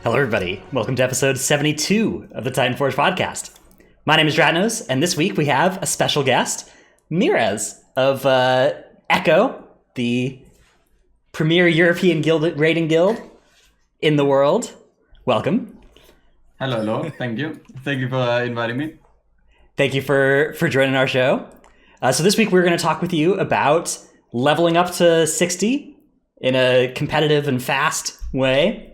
Hello, everybody. Welcome to episode 72 of the Titanforge podcast. My name is Dratnos, and this week we have a special guest, Meeres of Echo, the premier European rating guild in the world. Welcome. Hello. Thank you. Thank you for inviting me. Thank you for joining our show. So this week we're going to talk with you about leveling up to 60 in a competitive and fast way.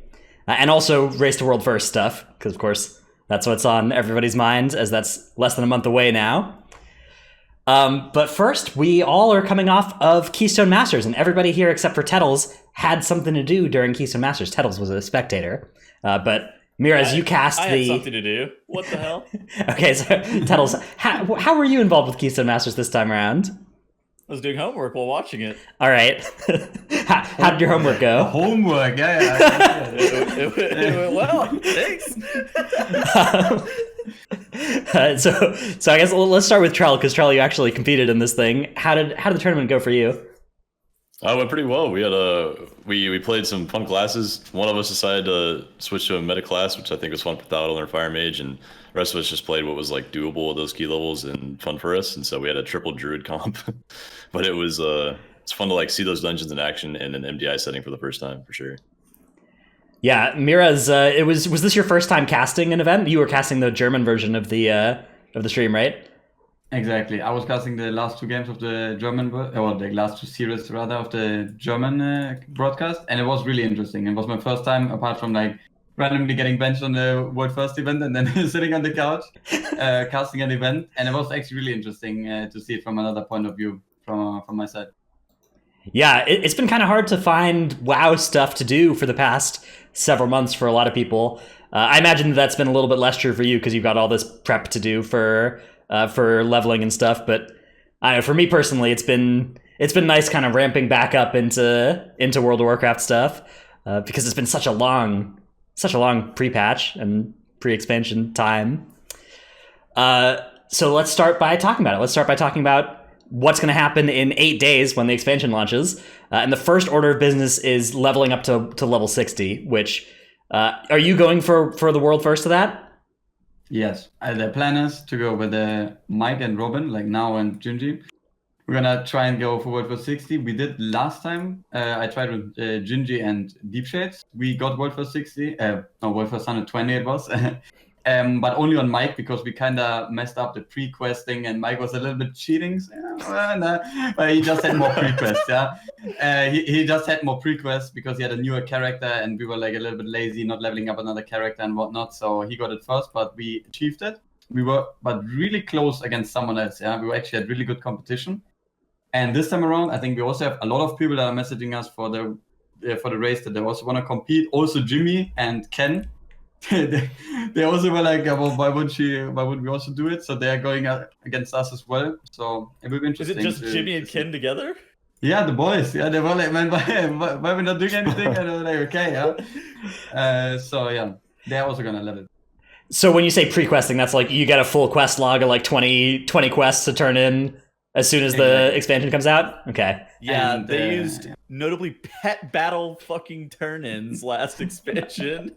And also race to world first stuff, because of course that's what's on everybody's minds, as that's less than a month away now. But first, we all are coming off of Keystone Masters, and everybody here except for Tettles had something to do during Keystone Masters. Tettles was a spectator, but Meeres, you cast I had something to do. What the hell? Okay, so Tettles, how were you involved with Keystone Masters this time around? I was doing homework while watching it. All right. How did your homework go? Homework, yeah. It went well. Thanks. So I guess let's start with Trell, because Trell, you actually competed in this thing. How did the tournament go for you? It went pretty well. We had we played some fun classes. One of us decided to switch to a meta class, which I think was fun for Paladin or Fire Mage, and the rest of us just played what was like doable at those key levels and fun for us. And so we had a triple Druid comp, but it's fun to like see those dungeons in action in an MDI setting for the first time for sure. Yeah, Meeres, was this your first time casting an event? You were casting the German version of the stream, right? Exactly. I was casting the last two games of the German, or the last two series rather, of the German broadcast, and it was really interesting. It was my first time, apart from like randomly getting benched on the World First event and then sitting on the couch, casting an event, and it was actually really interesting to see it from another point of view from my side. Yeah, it's been kind of hard to find WoW stuff to do for the past several months for a lot of people. I imagine that's been a little bit less true for you because you've got all this prep to do for leveling and stuff. But I don't know, for me personally, it's been nice kind of ramping back up into World of Warcraft stuff because it's been such a long pre-patch and pre-expansion time. So let's start by talking about it. Let's start by talking about what's going to happen in 8 days when the expansion launches. And the first order of business is leveling up to level 60, which are you going for the world first of that? Yes. The plan is to go with Mike and Robin, like now and Gingy. We're going to try and go forward for 60. We did last time. I tried with Gingy and Deep Shades. We got world for 60. World for 120 it was. But only on Mike because we kind of messed up the pre-questing and Mike was a little bit cheating. But he just had more pre-quests, yeah. He just had more pre-quests because he had a newer character and we were like a little bit lazy, not leveling up another character and whatnot. So he got it first, but we achieved it. We were but really close against someone else, yeah. We actually had really good competition. And this time around, I think we also have a lot of people that are messaging us for the race that they also want to compete. Also Jimmy and Ken. They also were like, well, why wouldn't we also do it? So they're going against us as well. So it will be interesting. Is it just Jimmy and Ken together? Yeah, the boys. Yeah, they were like, man, why we're not doing anything? And I was like, okay, yeah. So yeah, they're also gonna let it. So when you say pre-questing, that's like you get a full quest log of like 20 quests to turn in as soon as the expansion comes out? Okay. Yeah, And, they used notably pet battle fucking turn-ins last expansion.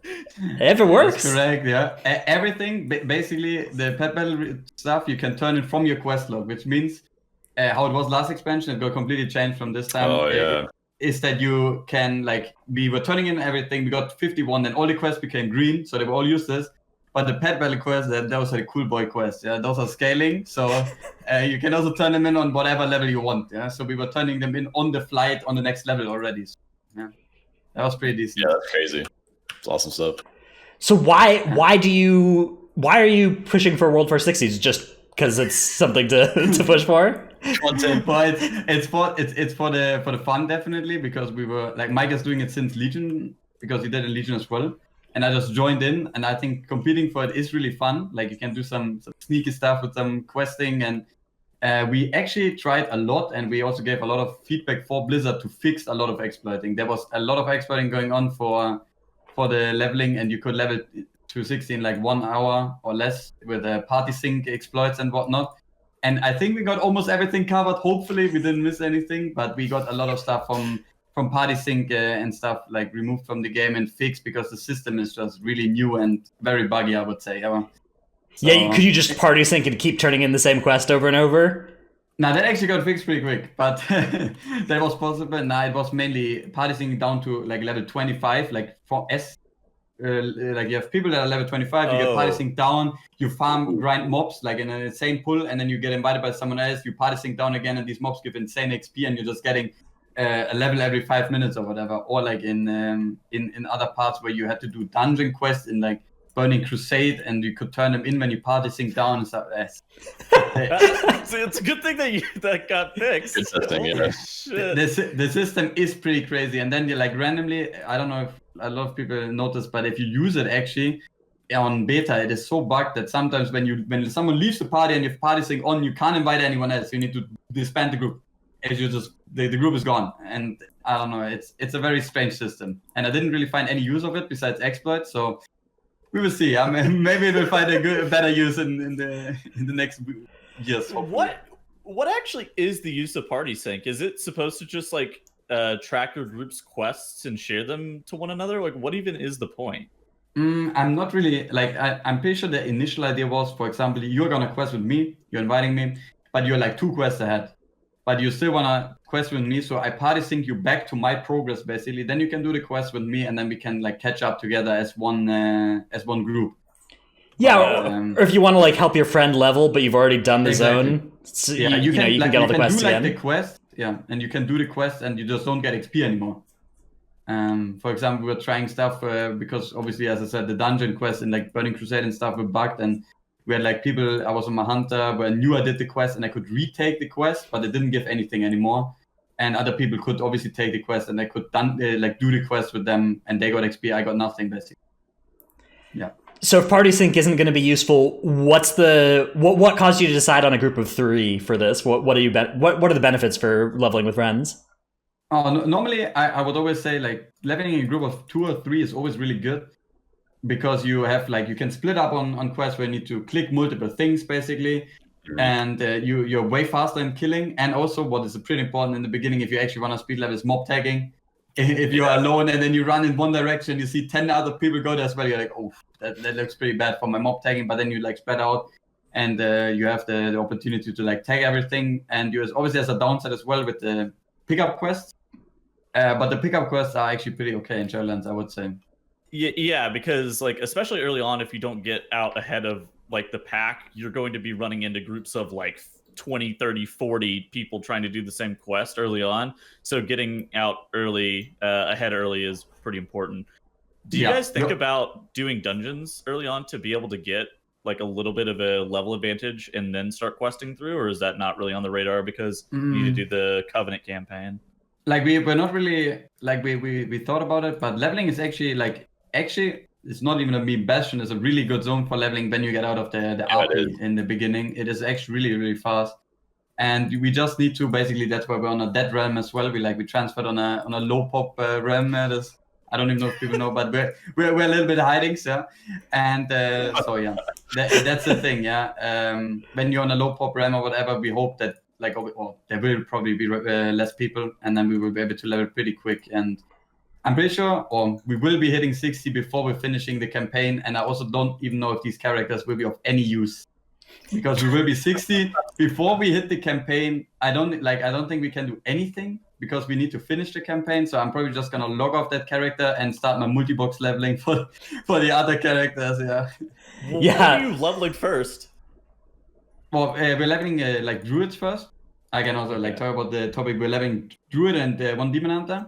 If it works. That's correct, yeah. Everything, basically, the pet battle stuff, you can turn it from your quest log, which means how it was last expansion, it got completely changed from this time. Oh, yeah. Is that you can, like, we were turning in everything, we got 51, then all the quests became green, so they were all useless. But the pet battle quests, those are the cool boy quests, yeah. Those are scaling, so you can also turn them in on whatever level you want, yeah. So we were turning them in on the flight on the next level already. So, yeah, that was pretty decent. Yeah, that's crazy. It's awesome stuff. So why are you pushing for World First 60s? Just because it's something to push for? Content, but it's for the fun definitely, because we were like Mike is doing it since Legion because he did in Legion as well. And I just joined in, and I think competing for it is really fun. Like you can do some sneaky stuff with some questing, and we actually tried a lot, and we also gave a lot of feedback for Blizzard to fix a lot of exploiting. There was a lot of exploiting going on for the leveling, and you could level to 60 in like 1 hour or less with party sync exploits and whatnot. And I think we got almost everything covered. Hopefully we didn't miss anything, but we got a lot of stuff from party sync and stuff like removed from the game and fixed because the system is just really new and very buggy, I would say. Yeah, could you just party sync and keep turning in the same quest over and over? Now that actually got fixed pretty quick, but that was possible. Now it was mainly party syncing down to like level 25, like for S. Like you have people that are level 25, you get party sync down, you farm grind mobs like in an insane pull, and then you get invited by someone else, you party sync down again, and these mobs give insane XP, and you're just getting a level every 5 minutes or whatever. Or like in other parts where you had to do dungeon quests in like Burning Crusade, and you could turn them in when you party sync down and stuff. So it's a good thing that got fixed. Good testing, yeah. Shit. The system is pretty crazy, and then you like randomly, I don't know if a lot of people notice, but if you use it actually on beta, it is so bugged that sometimes when someone leaves the party and you have party sync on, you can't invite anyone else. You need to disband the group. If you just the group is gone, and I don't know. It's a very strange system, and I didn't really find any use of it besides exploits. So we will see. I mean, maybe it will find a better use in the next years. Hopefully. What actually is the use of party sync? Is it supposed to just like track your group's quests and share them to one another? Like, what even is the point? I'm not really like I'm pretty sure the initial idea was, for example, you're gonna quest with me, you're inviting me, but you're like 2 quests ahead, but you still wanna quest with me, so I party sync you back to my progress basically. Then you can do the quest with me, and then we can like catch up together as one group. Yeah, or if you want to like help your friend level, but you've already done the zone, so yeah, you can get all the quests do, like, again. the quest, yeah, and you can do the quest, and you just don't get XP anymore. For example, we're trying stuff because obviously, as I said, the dungeon quest in like Burning Crusade and stuff were bugged, and we had like people. I was on my hunter where I knew I did the quest and I could retake the quest, but it didn't give anything anymore. And other people could obviously take the quest and I could like do the quest with them, and they got XP. I got nothing basically. Yeah. So if party sync isn't going to be useful, what caused you to decide on a group of 3 for this? What are the benefits for leveling with friends? Normally, I would always say like leveling in a group of 2 or 3 is always really good, because you have like you can split up on quests where you need to click multiple things basically, and you're way faster in killing. And also, what is pretty important in the beginning, if you actually want to speed level, is mob tagging. If you are alone and then you run in one direction, you see 10 other people go there as well, you're like, oh, that looks pretty bad for my mob tagging. But then you like spread out, and you have the opportunity to like tag everything. And you obviously has a downside as well with the pickup quests. But the pickup quests are actually pretty okay in Shadowlands, I would say. Yeah, because like especially early on, if you don't get out ahead of like the pack, you're going to be running into groups of like 20, 30, 40 people trying to do the same quest early on. So getting out early, ahead early is pretty important. Do you guys think about doing dungeons early on to be able to get like a little bit of a level advantage and then start questing through, or is that not really on the radar because you need to do the Covenant campaign? Like we're not really like we thought about it, but leveling is actually it's not even a meme. Bastion is a really good zone for leveling when you get out of the RP in the beginning. It is actually really, really fast. And we just need to basically, that's why we're on a dead realm as well. We transferred on a low pop realm. I don't even know if people know, but we're a little bit hiding, so. And so yeah, that's the thing, yeah. When you're on a low pop realm or whatever, we hope that there will probably be less people, and then we will be able to level pretty quick. And I'm pretty sure, or we will be hitting 60 before we're finishing the campaign. And I also don't even know if these characters will be of any use, because we will be 60 before we hit the campaign. I don't think we can do anything because we need to finish the campaign. So I'm probably just gonna log off that character and start my multi-box leveling for the other characters. Yeah. Well, what are you leveling first? Well, we're leveling like druids first. I can also talk about the topic. We're leveling druid and 1 demon hunter.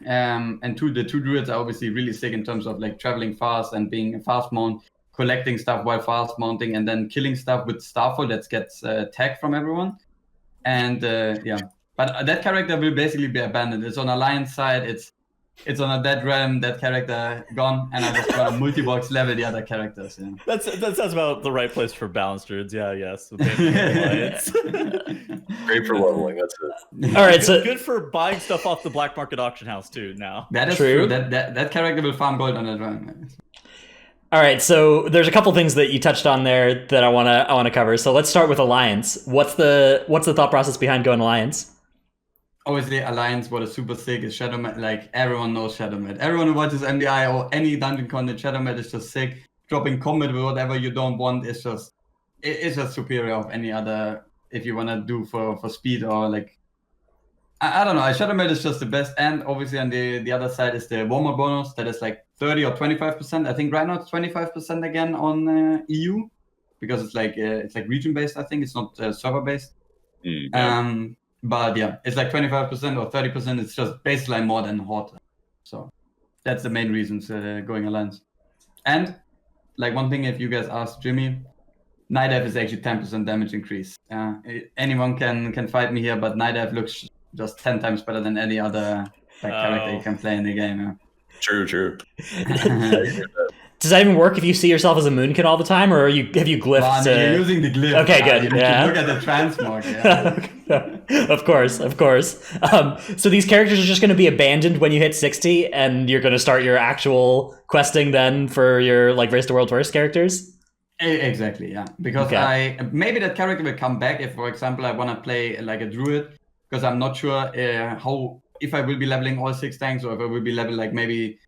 And the two druids are obviously really sick in terms of like traveling fast and being a fast mount, collecting stuff while fast mounting, and then killing stuff with Starfall that gets tagged from everyone. And but that character will basically be abandoned. It's on Alliance side. It's on a dead realm. That character gone, and I just gonna multi-box level the other characters. Yeah. That sounds about the right place for balanced druids. Yeah, yes. Great for leveling. That's it. All right, so good for buying stuff off the black market auction house too. Now that is true. That character will farm gold on that realm. All right, so there's a couple things that you touched on there that I wanna cover. So let's start with Alliance. What's the thought process behind going Alliance? obviously Alliance, what is super sick is Shadowmat. Like everyone knows Shadowmat. Everyone who watches MDI or any dungeon content, Shadowmat is just sick. Dropping combat with whatever you don't want is just it's just superior of any other if you wanna do for speed or like I don't know. Shadowmat is just the best, and obviously on the other side is the warm-up bonus that is like 30 or 25%. I think right now it's 25% again on EU because it's like region based. I think it's not server based. But yeah, it's like 25% or 30%. It's just baseline more than hot. So that's the main reasons going Alliance. And like one thing, if you guys ask Jimmy, Night Dive is actually 10% damage increase. Anyone can fight me here, but Night Dive looks just 10 times better than any other character you can play in the game. Yeah. True. Does that even work if you see yourself as a Moonkin all the time, or have you glyphed? Well, I mean, you're using the glyph. Okay, good. You can look at the transmog. Yeah. Of course. So these characters are just going to be abandoned when you hit 60, and you're going to start your actual questing then for your like Race to World First characters. Exactly, yeah. Because maybe that character will come back if, for example, I want to play like a druid, because I'm not sure if I will be leveling all 6 tanks or if I will be level like maybe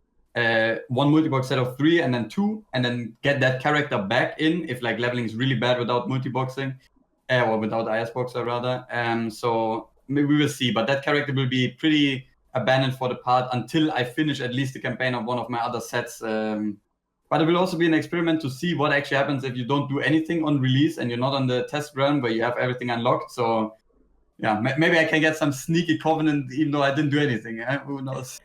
one multi-box set of 3 and then 2 and then get that character back in if like leveling is really bad without multi-boxing or without IS boxer rather. So maybe we will see, but that character will be pretty abandoned for the part until I finish at least the campaign of one of my other sets. But it will also be an experiment to see what actually happens if you don't do anything on release and you're not on the test run where you have everything unlocked. So yeah, maybe I can get some sneaky Covenant even though I didn't do anything. Who knows?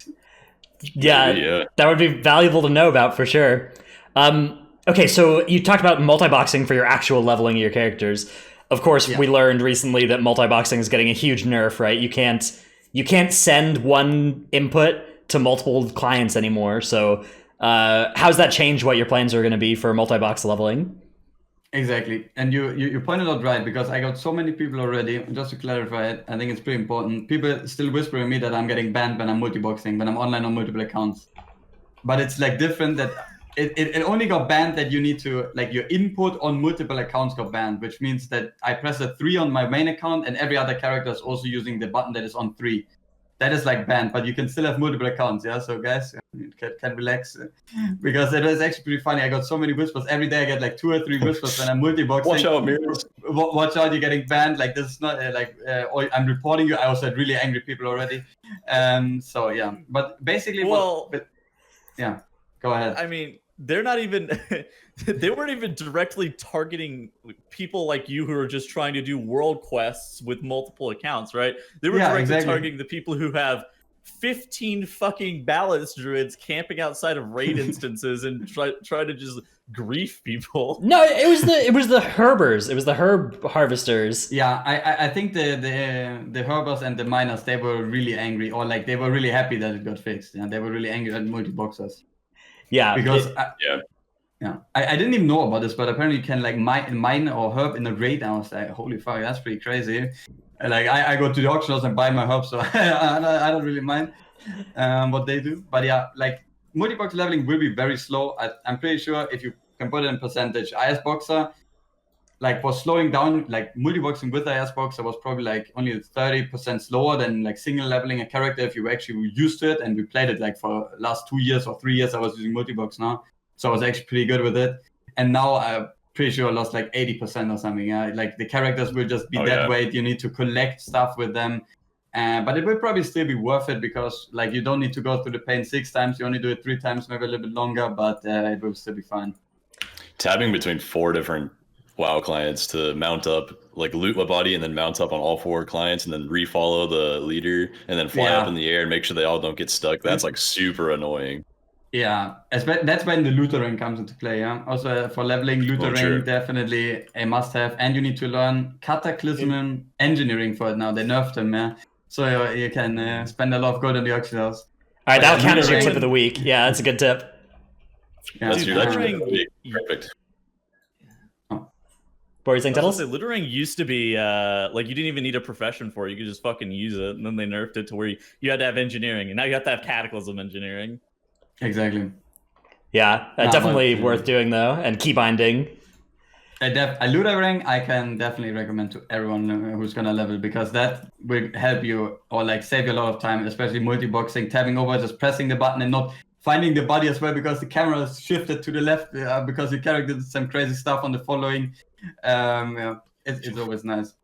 Yeah, that would be valuable to know about for sure. Okay, so you talked about multi-boxing for your actual leveling of your characters. Of course, we learned recently that multi-boxing is getting a huge nerf, right? You can't send one input to multiple clients anymore. So how's that change what your plans are going to be for multi-box leveling? Exactly. And you pointed out right, because I got so many people already, just to clarify it, I think it's pretty important. People still whispering me that I'm getting banned when I'm multi-boxing, when I'm online on multiple accounts. But it's like different that it only got banned that you need to, like your input on multiple accounts got banned, which means that I press a 3 on my main account and every other character is also using the button that is on 3. That is like banned, but you can still have multiple accounts, yeah? So guys, you can relax. Because it was actually pretty funny. I got so many whispers. Every day I get like 2 or 3 whispers when I'm multi-boxing. Watch out, Meeres. Watch out, you're getting banned. Like, this is not I'm reporting you. I also had really angry people already. So yeah, but basically, go ahead. I mean, they're not even they weren't even directly targeting people like you who are just trying to do world quests with multiple accounts, right? They were directly targeting the people who have 15 fucking ballast druids camping outside of raid instances and try to just grief people. No, it was the herbers. It was the herb harvesters. Yeah, I think the herbers and the miners, they were really angry, or like they were really happy that it got fixed. Yeah, they were really angry at multi-boxers. Yeah, because I didn't even know about this, but apparently you can like mine or herb in a raid. And I was like, holy fuck, that's pretty crazy. And like I go to the auction house and buy my herb, so I don't really mind what they do. But yeah, like multi-box leveling will be very slow. I'm pretty sure if you can put it in percentage, IS Boxer, like for slowing down, like multi-boxing with IS Boxer was probably like only 30% slower than like single leveling a character if you actually were used to it. And we played it like for last 2 years or 3 years. I was using multi-box now, so I was actually pretty good with it. And now I'm pretty sure I lost like 80% or something. Yeah, like the characters will just be dead weight. You need to collect stuff with them. But it will probably still be worth it because like you don't need to go through the pain 6 times. You only do it 3 times, maybe a little bit longer, but it will still be fine. Tabbing between 4 different WoW clients to mount up, like loot a body and then mount up on all 4 clients and then refollow the leader and then fly up in the air and make sure they all don't get stuck. That's like super annoying. Yeah, that's when the looter ring comes into play. Yeah, also for leveling, looter ring definitely a must-have, and you need to learn Cataclysm engineering for it now. They nerfed them, yeah, so you can spend a lot of gold on the auction house. All right, that'll count as your tip of the week. Yeah, that's a good tip. Yeah, that's your perfect. What were you saying, Tuttles? Lootering used to be like you didn't even need a profession for it. You could just fucking use it, and then they nerfed it to where you had to have engineering, and now you have to have Cataclysm engineering. Exactly. Yeah, definitely worth doing though, and key binding. A Luda rank I can definitely recommend to everyone who's gonna level, because that will help you or like save you a lot of time, especially multi-boxing, tabbing over, just pressing the button and not finding the body as well because the camera is shifted to the left because your character did some crazy stuff on the following. It's always nice.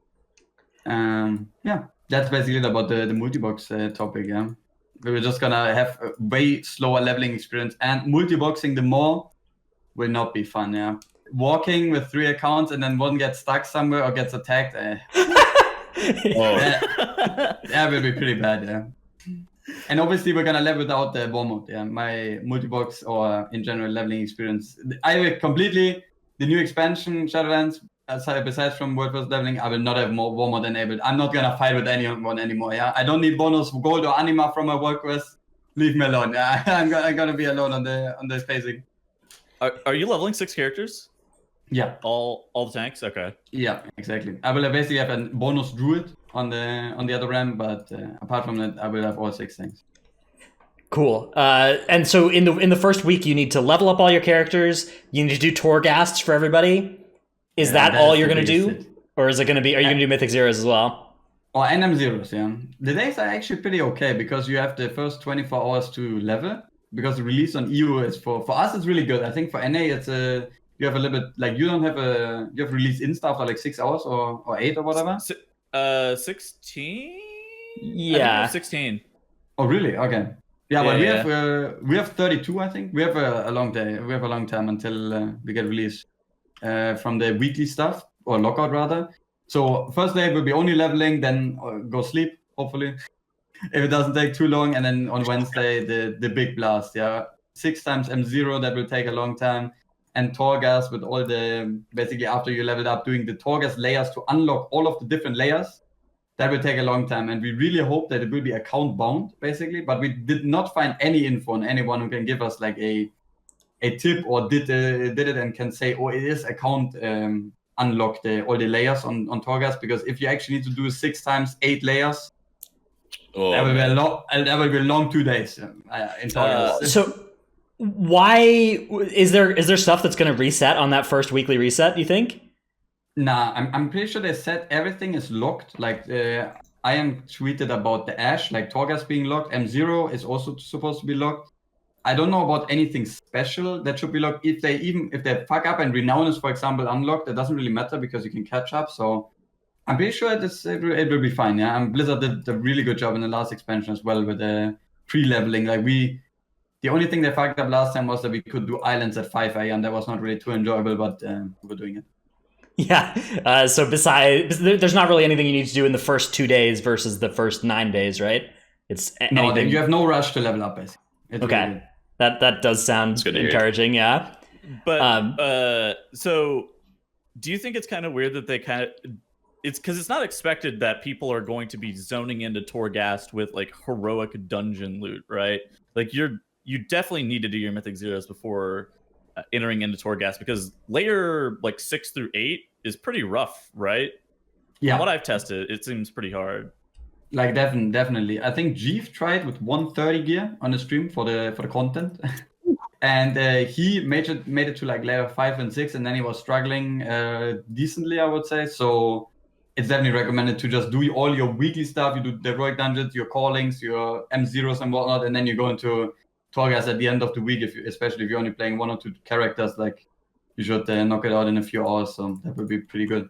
That's basically it about the multi-box topic. Yeah, we were just gonna have a way slower leveling experience, and multi-boxing the more will not be fun. Yeah, walking with 3 accounts and then one gets stuck somewhere or gets attacked. That will be pretty bad. Yeah. And obviously we're gonna level without the war mode. Yeah, my multi-box or in general leveling experience, I will completely the new expansion Shadowlands. Besides from World First leveling, I will not have more war mode enabled. I'm not gonna fight with anyone anymore. Yeah, I don't need bonus gold or anima from my world quest. Leave me alone. Yeah, I'm gonna be alone on the phasing. Are you leveling 6 characters? Yeah. All the tanks? Okay. Yeah, exactly. I will basically have a bonus druid on the other ramp, but apart from that, I will have all 6 things. Cool. And so in the first week, you need to level up all your characters. You need to do Torghasts for everybody. Is that all you're gonna do, or is it gonna be? Are you gonna do Mythic Zeros as well? Or NM Zeros, yeah. The days are actually pretty okay because you have the first 24 hours to level. Because the release on EU is for us, it's really good. I think for NA, it's you have a little bit like you have release insta after like 6 hours or 8 or whatever. 16. Yeah, 16. Oh really? Okay. Yeah, but we have 32. I think we have a long day. We have a long time until we get released from the weekly stuff or lockout rather. So first day will be only leveling, then go sleep hopefully. If it doesn't take too long, and then on Wednesday the big blast, 6 times M0, that will take a long time, and Torghast with all the basically after you leveled up doing the Torghast layers to unlock all of the different layers, that will take a long time, and we really hope that it will be account bound basically, but we did not find any info on anyone who can give us like a tip or did it and can say, oh, it is account unlock all the layers on Torghast, because if you actually need to do 6 times 8 layers. Oh, that will be a long. That will be a long 2 days in Torghast. So, why is there stuff that's going to reset on that first weekly reset? Do you think? Nah, I'm pretty sure they said everything is locked. Like I am tweeted about the Ash, like Torghast being locked. M0 is also supposed to be locked. I don't know about anything special that should be locked. If they fuck up and Renown is, for example, unlocked, it doesn't really matter because you can catch up. So. I'm pretty sure it will be fine, yeah. And Blizzard did a really good job in the last expansion as well with the pre-leveling. Like the only thing they fucked up last time was that we could do islands at 5 a.m. That was not really too enjoyable, but we were doing it. Yeah. So besides, there's not really anything you need to do in the first 2 days versus the first 9 days, right? It's no, anything... you have no rush to level up, basically. It's okay, really that does sound encouraging, yeah. But so, do you think it's kind of weird that they it's because it's not expected that people are going to be zoning into Torghast with like heroic dungeon loot, right? Like you definitely need to do your Mythic Zeros before entering into Torghast, because layer like 6 through 8 is pretty rough, right? Yeah. From what I've tested, it seems pretty hard. Like definitely. I think Jeeve tried with 130 gear on the stream for the content. And he made it to like layer 5 and 6, and then he was struggling decently, I would say. So it's definitely recommended to just do all your weekly stuff. You do the heroic dungeons, your callings, your M0s and whatnot, and then you go into Torghast at the end of the week, especially if you're only playing 1 or 2 characters, like you should knock it out in a few hours. So that would be pretty good.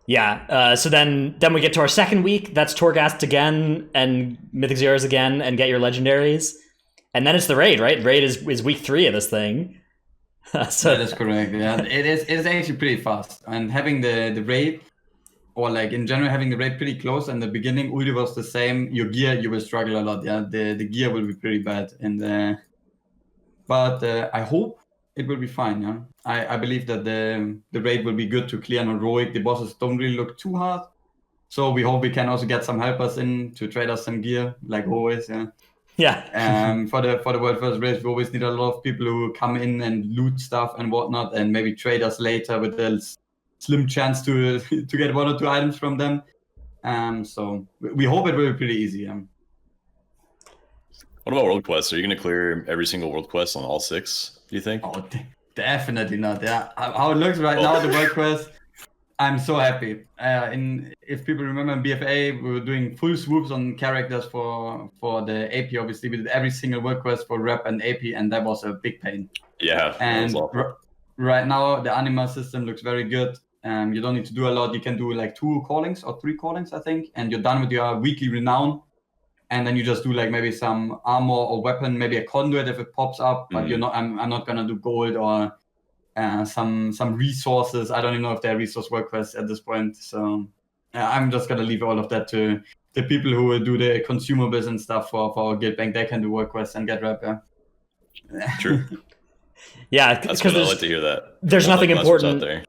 Yeah. So then we get to our second week. That's Torghast again and Mythic Zeros again, and get your legendaries. And then it's the raid, right? Raid is week 3 of this thing. So that is correct. Yeah, it is actually pretty fast. And having the raid, or like in general having the raid pretty close, and the beginning ulti was the same. Your gear, you will struggle a lot. Yeah, the gear will be pretty bad. And but I hope it will be fine. Yeah, I believe that the raid will be good to clear on heroic. The bosses don't really look too hard, so we hope we can also get some helpers in to trade us some gear, like always. Yeah. Yeah. For the World First race, we always need a lot of people who come in and loot stuff and whatnot, and maybe trade us later with a slim chance to get 1 or 2 items from them. So we hope it will be pretty easy. What about world quests? Are you going to clear every single world quest on all 6? Do you think? Oh, Definitely not. Yeah, how it looks right now, the world quest. I'm so happy. If people remember in BFA, we were doing full swoops on characters for the AP. Obviously, we did every single world quest for rep and AP, and that was a big pain. Yeah, And that was awful. right now, the anima system looks very good. You don't need to do a lot. You can do like 2 callings or 3 callings, I think, and you're done with your weekly renown. And then you just do like maybe some armor or weapon, maybe a conduit if it pops up. But you're not. I'm not gonna do gold or some resources. I don't even know if there are resource work quests at this point. So I'm just gonna leave all of that to the people who will do the consumables and stuff for our guild bank. They can do work quests and get rep. True. Yeah, That's because good. I like to hear that. there's More nothing like Westwards important. out there.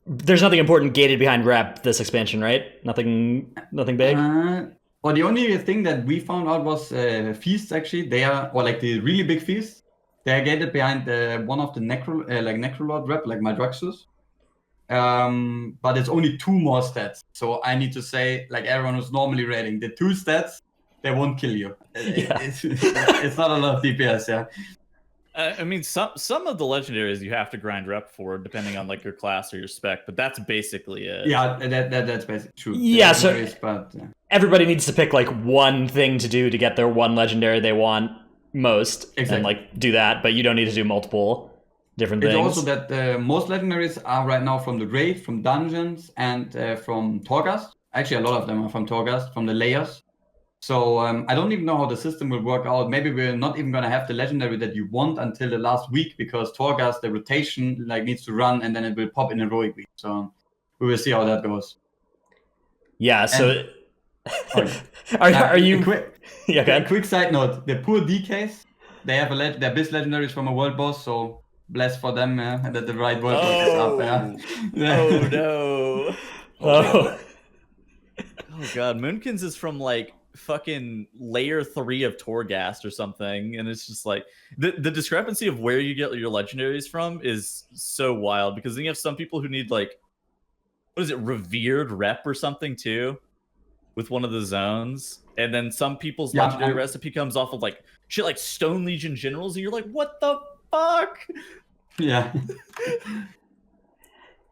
There's nothing important gated behind rep this expansion, right? Nothing big. Well, the only thing that we found out was feasts. Actually, they are, or like the really big feasts. They are gated behind one of the Necrolord rep, like Madroxus. But it's only 2 more stats. So I need to say, like everyone who's normally raiding, the 2 stats, they won't kill you. Yeah. It's not a lot of DPS, yeah. I mean, some of the legendaries you have to grind rep for, depending on like your class or your spec, but that's basically it. Yeah, that's basically true. Yeah, so but, everybody needs to pick like one thing to do to get their one legendary they want most, Exactly. and like do that. But you don't need to do multiple different it's things. also that most legendaries are right now from the raid, from dungeons, and from Torghast. Actually, a lot of them are from Torghast, from the layers. So I don't even know how the system will work out. Maybe we're not even gonna have the legendary that you want until the last week, because Torghast, the rotation like needs to run, and then it will pop in heroic week. So we will see how that goes. Yeah. So Okay. are you? Yeah. A Okay. quick side note: the poor DKs, they have their best legendaries from a world boss. So bless for them that the right world boss is up. Yeah. Oh no. Oh. Oh god, Moonkins is from like fucking layer 3 of Torghast or something, and it's just like the discrepancy of where you get your legendaries from is so wild, because then you have some people who need like, what is it, revered rep or something too, with one of the zones, and then some people's legendary recipe comes off of like shit like Stone Legion generals, and you're like, what the fuck? Yeah.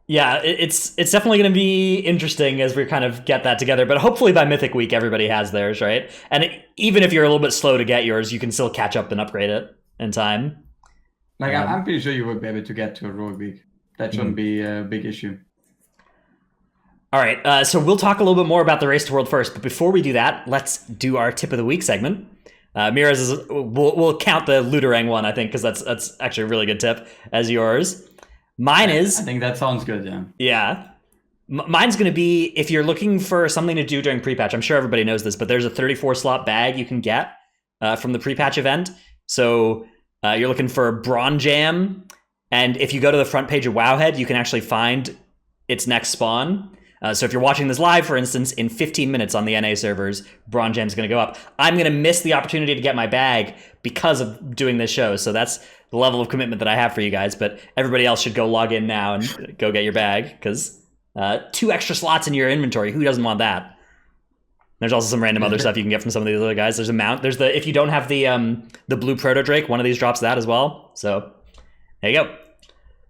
Yeah, it's definitely going to be interesting as we kind of get that together. But hopefully by Mythic Week, everybody has theirs, right? And even if you're a little bit slow to get yours, you can still catch up and upgrade it in time. Like I'm pretty sure you will be able to get to a rogue week. That shouldn't be a big issue. All right, so we'll talk a little bit more about the Race to World first. But before we do that, let's do our Tip of the Week segment. Meeres is we'll count the Looterang one, I think, because that's actually a really good tip as yours. Mine is... I think that sounds good, yeah. Yeah. Mine's going to be, if you're looking for something to do during pre-patch, I'm sure everybody knows this, but there's a 34-slot bag you can get from the pre-patch event. So you're looking for Brawn Jam, and if you go to the front page of Wowhead, you can actually find its next spawn. So if you're watching this live, for instance, in 15 minutes on the NA servers, Brawn Jam's going to go up. I'm going to miss the opportunity to get my bag because of doing this show. So that's the level of commitment that I have for you guys. But everybody else should go log in now and go get your bag, because 2 extra slots in your inventory. Who doesn't want that? There's also some random other stuff you can get from some of these other guys. There's a mount. There's the, if you don't have the blue Proto Drake, one of these drops that as well. So there you go.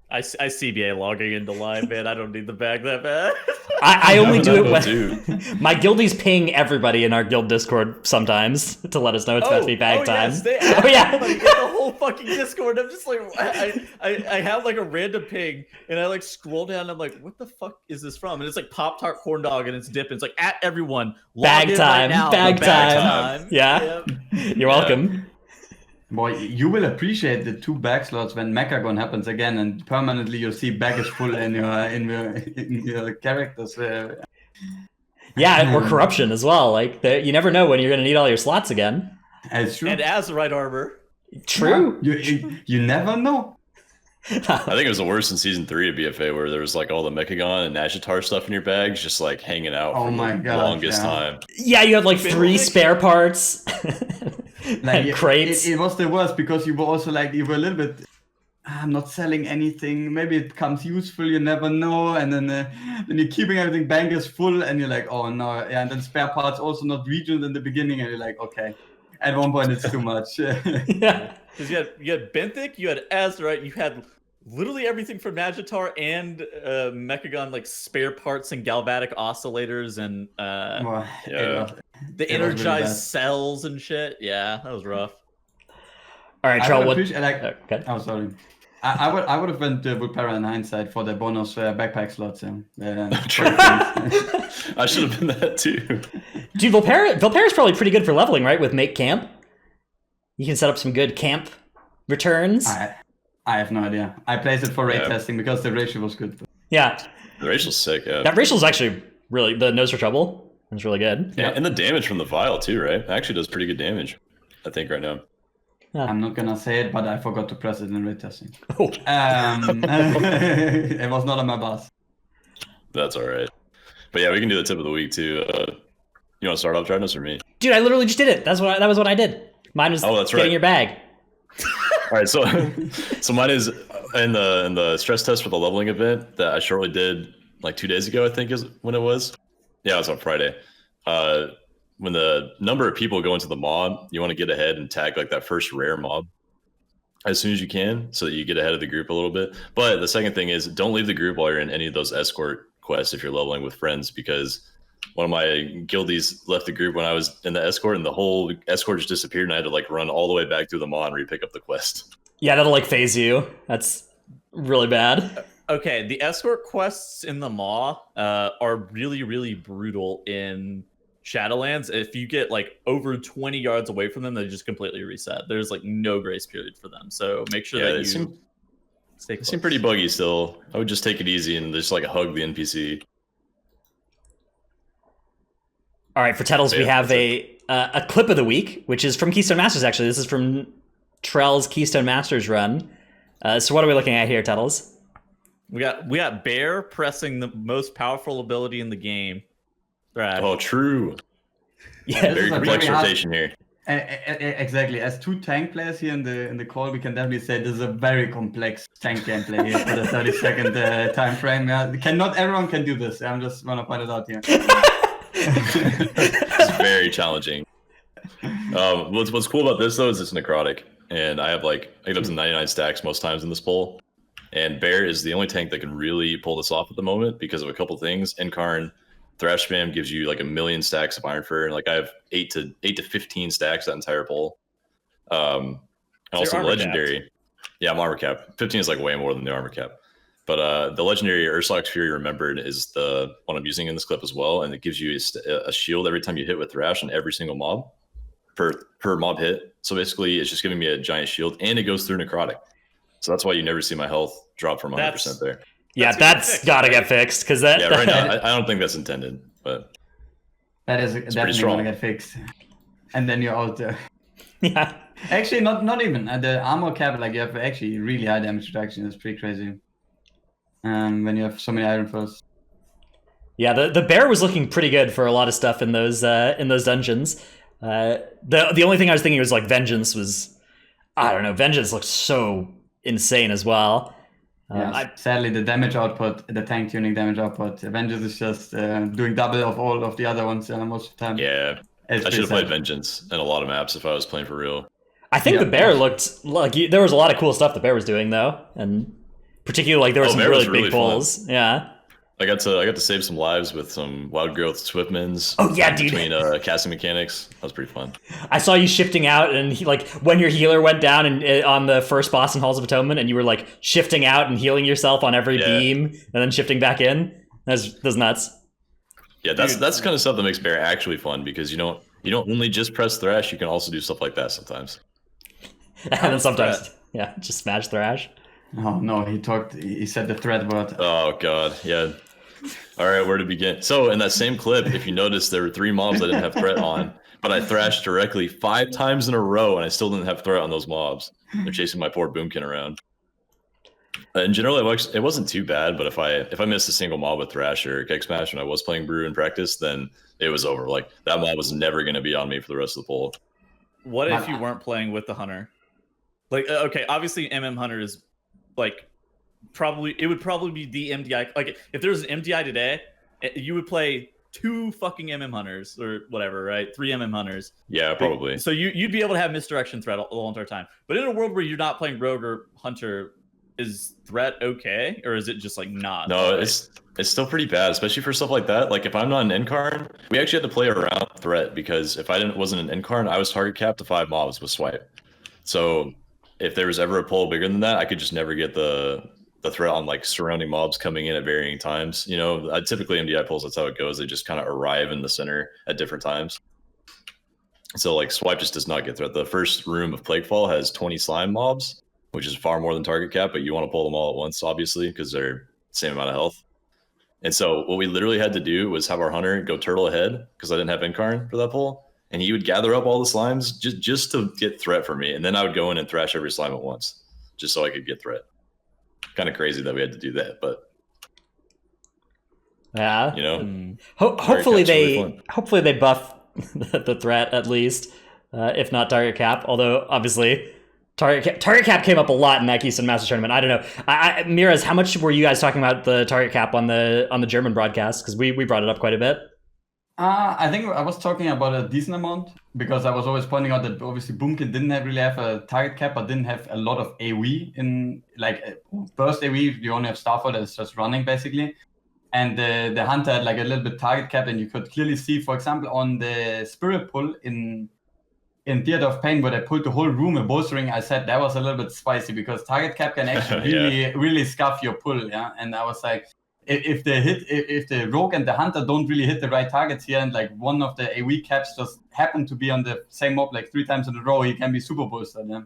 I CBA logging into live, man. I don't need the bag that bad. I only do it when Dude. my guildies ping everybody in our guild Discord sometimes to let us know it's about to be bag time. Yes, they the whole fucking Discord. I'm just like, I have like a random ping, and I like scroll down, and I'm like, what the fuck is this from? And it's like Pop Tart Corn Dog, and it's dipping. It's like, at everyone, Bag log in time, right now. bag Bag time. Yeah. You're welcome. Boy, you will appreciate the 2 bag slots when Mechagon happens again, and permanently you'll see bag is full in your characters. Yeah, or corruption as well. Like you never know when you're going to need all your slots again. It's true. And as the right armor. True. You never know. I think it was the worst in season 3 of BFA, where there was like all the Mechagon and Nashitar stuff in your bags, just like hanging out for the longest time. Yeah, you had like 3 spare parts. Like crates. It was the worst, because you were also like, you were a little bit, I'm not selling anything. Maybe it becomes useful. You never know. And then you're keeping everything bankers full, and you're like, oh no. Yeah, and then spare parts also not regional in the beginning, and you're like, okay. At one point, it's too much. Yeah. Because you had Benthic, you had Azerite, you had literally everything from Magitar and Mechagon, like spare parts and galvanic oscillators and Well, Yeah. the it was really energized bad. cells and shit. Yeah, that was rough. All right, I Trell. would What? appreciate, like, Okay. oh, sorry. I would have went Vulpera in hindsight for the bonus backpack slots. True. I should have been that too. Dude, Vulpera's probably pretty good for leveling, right? With Make Camp, you can set up some good camp returns. I have no idea. I placed it for raid Yeah. testing because the ratio was good. Yeah, The racial's sick, yeah. that racial's actually really the nose for trouble. It's really good. Yeah, and the damage from the vial too, right? It actually does pretty good damage, I think, right now. I'm not gonna say it, but I forgot to press it in raid testing. Oh. It was not on my boss. That's all right. But yeah, we can do the tip of the week too. You want to start off, Tridus, or me? Dude, I literally just did it. That was what I did. Mine was Oh, that's getting right. your bag. All right, so mine is in the stress test for the leveling event that I shortly did like 2 days ago, I think is when it was. Yeah, it was on Friday. When the number of people go into the mob, you want to get ahead and tag like that first rare mob as soon as you can so that you get ahead of the group a little bit. But the second thing is don't leave the group while you're in any of those escort quests if you're leveling with friends, because one of my guildies left the group when I was in the escort and the whole escort just disappeared and I had to like run all the way back through the mod and re-pick up the quest. Yeah, that'll like phase you. That's really bad. Okay, the escort quests in the Maw are really, really brutal in Shadowlands. If you get like over 20 yards away from them, they just completely reset. There's like no grace period for them. So make sure that you stay They close. seem pretty buggy still. I would just take it easy and just like hug the NPC. All right, for Tettles, we Yeah, have a clip of the week, which is from Keystone Masters. Actually, this is from Trell's Keystone Masters run. So what are we looking at here, Tettles? We got Bear pressing the most powerful ability in the game. Thrash. Oh, true. Yeah, This Very is a complex very hard- rotation here. Exactly. As two tank players here in the call, we can definitely say this is a very complex tank gameplay here for the 30-second time frame. Not everyone can do this. I'm just want to point it out here. It's very challenging. What's cool about this though is it's necrotic, and I get up to 99 stacks most times in this pull. And Bear is the only tank that can really pull this off at the moment because of a couple things. Incarn, Thrash Spam gives you like 1,000,000 stacks of Iron Fur, and like I have 8 to 15 stacks that entire pull. And So also you're armor legendary. Yeah, I'm armor cap. 15 is like way more than the armor cap. But the legendary Urslak's Fury Remembered is the one I'm using in this clip as well, and it gives you a shield every time you hit with Thrash on every single mob per mob hit. So basically, it's just giving me a giant shield, and it goes through necrotic. So that's why you never see my health drop from 100% there. yeah, That's that's got to get fixed because that. Yeah, right now I don't think that's intended, but That is definitely strong. gonna get fixed. And then you're out there. Yeah. Actually, not even. The armor cap, like you have actually really high damage reduction. It's pretty crazy. When you have so many Iron Furs. Yeah, the Bear was looking pretty good for a lot of stuff in those dungeons. The only thing I was thinking was like Vengeance was, I don't know, Vengeance looks so insane as well. Yeah, sadly, the damage output, the tank tuning damage output, Vengeance is just doing double of all of the other ones most of the time. yeah. It's I should have pretty played Vengeance in a lot of maps if I was playing for real. I think Yeah. the Bear looked like there was a lot of cool stuff the Bear was doing though, and particularly like there were some Bear was really big really fun. pulls. Yeah. I got to save some lives with some Wild Growth Swiftmans. Oh, yeah, dude. Between casting mechanics, that was pretty fun. I saw you shifting out, and like when your healer went down and on the first boss in Halls of Atonement, and you were like shifting out and healing yourself on every Yeah. beam, and then shifting back in. That's nuts. Yeah, that's kind of stuff that makes Bear actually fun because you don't only just press Thrash, you can also do stuff like that sometimes. And then sometimes, yeah, just smash Thrash. Oh no, he said the threat word. Oh god, yeah. All right, where to begin? So in that same clip, if you notice, there were 3 mobs I didn't have threat on, but I thrashed directly 5 times in a row, and I still didn't have threat on those mobs. They're chasing my poor Boomkin around. In general, it wasn't too bad, but if I missed a single mob with Thrash or Keg Smash when I was playing Brew in practice, then it was over. Like that mob was never going to be on me for the rest of the poll. What if you weren't playing with the Hunter? Like, okay, obviously Hunter is like it would probably be the MDI. Like, if there was an MDI today, you would play 2 fucking Hunters or whatever, right? 3 Hunters. Yeah, probably. So you'd be able to have misdirection threat the whole entire time. But in a world where you're not playing Rogue or Hunter, is threat okay, or is it just like not? No, right? it's still pretty bad, especially for stuff like that. Like if I'm not an incarn, we actually had to play around threat because if I wasn't an incarn, I was target capped to 5 mobs with swipe. So if there was ever a pull bigger than that, I could just never get the threat on like surrounding mobs coming in at varying times. You know, typically MDI pulls, that's how it goes. They just kind of arrive in the center at different times. So like swipe just does not get threat. The first room of Plaguefall has 20 slime mobs, which is far more than target cap, but you want to pull them all at once, obviously, because they're the same amount of health. And so what we literally had to do was have our hunter go turtle ahead because I didn't have incarn for that pull. And he would gather up all the slimes just to get threat for me. And then I would go in and thrash every slime at once just so I could get threat. Kind of crazy that we had to do that, but yeah, you know, hopefully they buff the threat at least, if not target cap. Although obviously target cap came up a lot in that Keystone Masters tournament. I don't know. Meeres, how much were you guys talking about the target cap on the German broadcast? Because we brought it up quite a bit. I think I was talking about a decent amount because I was always pointing out that obviously Boomkin didn't really have a target cap, but didn't have a lot of AoE in like burst AoE. You only have Starfall that is just running basically, and the Hunter had like a little bit target cap, and you could clearly see, for example, on the Spirit pull in Theater of Pain where they pulled the whole room in bolstering. I said that was a little bit spicy because target cap can actually really scuff your pull, yeah. And I was like, if the rogue and the hunter don't really hit the right targets here, and like one of the AoE caps just happen to be on the same mob like 3 times in a row, he can be super bolstered. Yeah.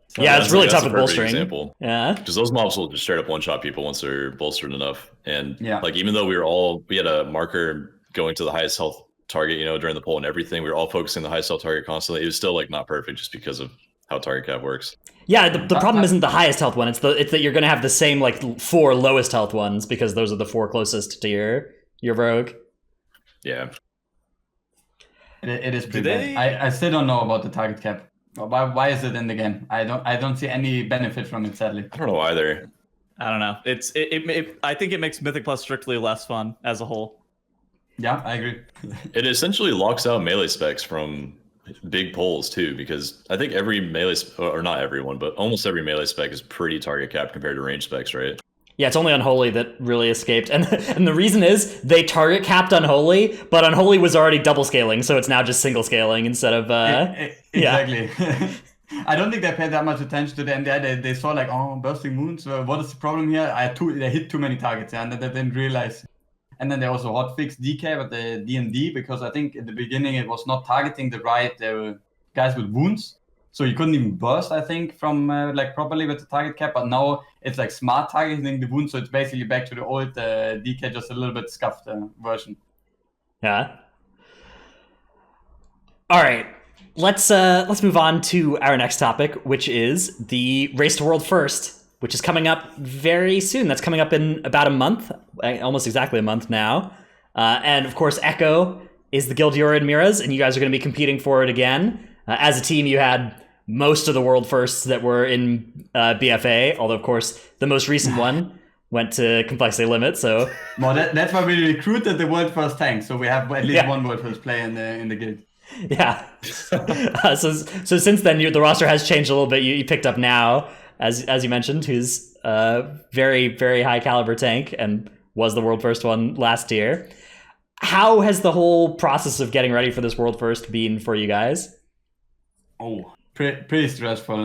So yeah, it's really tough with bolstering. Example. Yeah, because those mobs will just straight up one shot people once they're bolstered enough. And yeah, like even though we had a marker going to the highest health target, you know, during the poll and everything, we were all focusing the highest health target constantly. It was still like not perfect just because of how target cap works. Yeah, the problem isn't the highest health one. It's that you're gonna have the same like 4 lowest health ones because those are the 4 closest to your rogue. Yeah, it is pretty bad. I still don't know about the target cap. Why is it in the game? I don't see any benefit from it, sadly. I don't know either. I don't know. I think it makes Mythic Plus strictly less fun as a whole. Yeah, I agree. It essentially locks out melee specs from big pulls too, because I think every melee, or not everyone, but almost every melee spec is pretty target capped compared to range specs, right? Yeah, it's only Unholy that really escaped, and the reason is they target capped Unholy, but Unholy was already double scaling, so it's now just single scaling instead of exactly. Yeah. I don't think they paid that much attention to the MDI. They saw like, oh, bursting moons. What is the problem here? They hit too many targets, and they didn't realize. And then they also hotfixed DK with the DMD because I think in the beginning it was not targeting the right guys with wounds, so you couldn't even burst. I think from like properly with the target cap. But now it's like smart targeting the wounds, so it's basically back to the old DK, just a little bit scuffed version. Yeah. All right. Let's move on to our next topic, which is the Race to World First, which is coming up very soon. That's coming up in about a month, almost exactly a month now. And of course, Echo is the guild you're in, Meeres, and you guys are going to be competing for it again. As a team, you had most of the world firsts that were in BFA, although of course the most recent one went to Complexity Limit. So well, that's why we recruited the world first tank. So we have at least one world first player in the guild. Yeah. So since then, the roster has changed a little bit. You picked up Now, as you mentioned, who's a very, very high caliber tank and was the world first one last year. How has the whole process of getting ready for this world first been for you guys? Oh, pretty stressful.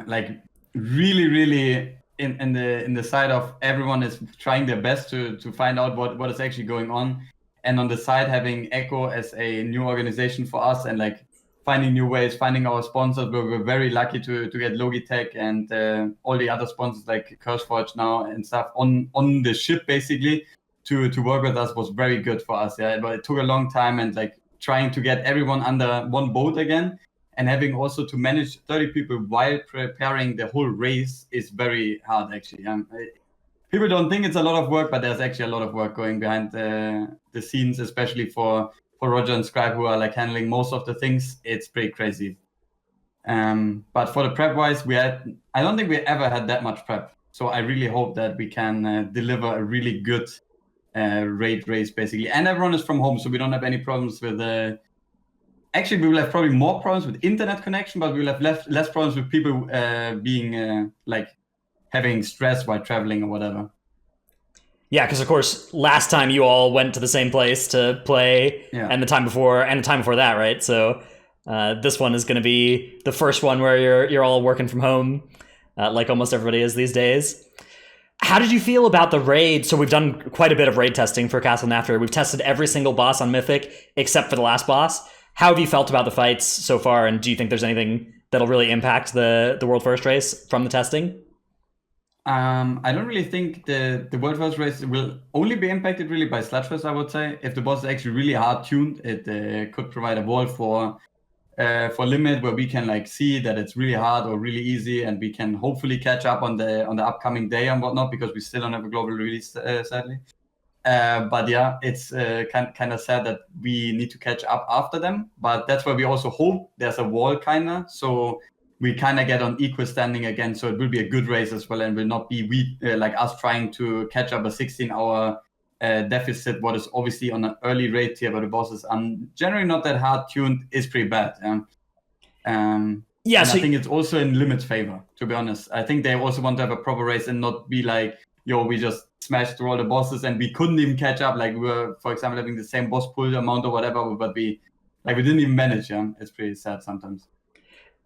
Like really in the side of everyone is trying their best to find out what is actually going on. And on the side, having Echo as a new organization for us and like finding new ways, finding our sponsors. We're very lucky to get Logitech and all the other sponsors like CurseForge now and stuff on the ship basically to work with us was very good for us. Yeah, but it took a long time and like trying to get everyone under one boat again and having also to manage 30 people while preparing the whole race is very hard actually. People don't think it's a lot of work, but there's actually a lot of work going behind the scenes, especially for Roger and Scribe, who are like handling most of the things. It's pretty crazy. But for the prep wise, I don't think we ever had that much prep. So I really hope that we can deliver a really good raid race basically. And everyone is from home, so we don't have any problems with actually we will have probably more problems with internet connection, but we will have less problems with people being like having stress while traveling or whatever. Yeah, because of course, last time you all went to the same place to play, and the time before that, right? So this one is going to be the first one where you're all working from home, like almost everybody is these days. How did you feel about the raid? So we've done quite a bit of raid testing for Castle Nathria. We've tested every single boss on Mythic except for the last boss. How have you felt about the fights so far, and do you think there's anything that'll really impact the World First race from the testing? I don't really think the World First race will only be impacted really by Sludgefest, I would say. If the boss is actually really hard tuned, it could provide a wall for limit where we can like see that it's really hard or really easy, and we can hopefully catch up on the upcoming day and whatnot, because we still don't have a global release, sadly. But yeah, it's kind of sad that we need to catch up after them. But that's where we also hope there's a wall so we kind of get on equal standing again. So it will be a good race as well, and will not be like us trying to catch up a 16-hour deficit, what is obviously on an early raid tier, but the bosses are generally not that hard tuned, is pretty bad. Yeah, so I think it's also in Limit's favor, to be honest. I think they also want to have a proper race and not be like, yo, we just smashed through all the bosses and we couldn't even catch up. Like we were, for example, having the same boss pull amount or whatever, but we didn't even manage. It's pretty sad sometimes.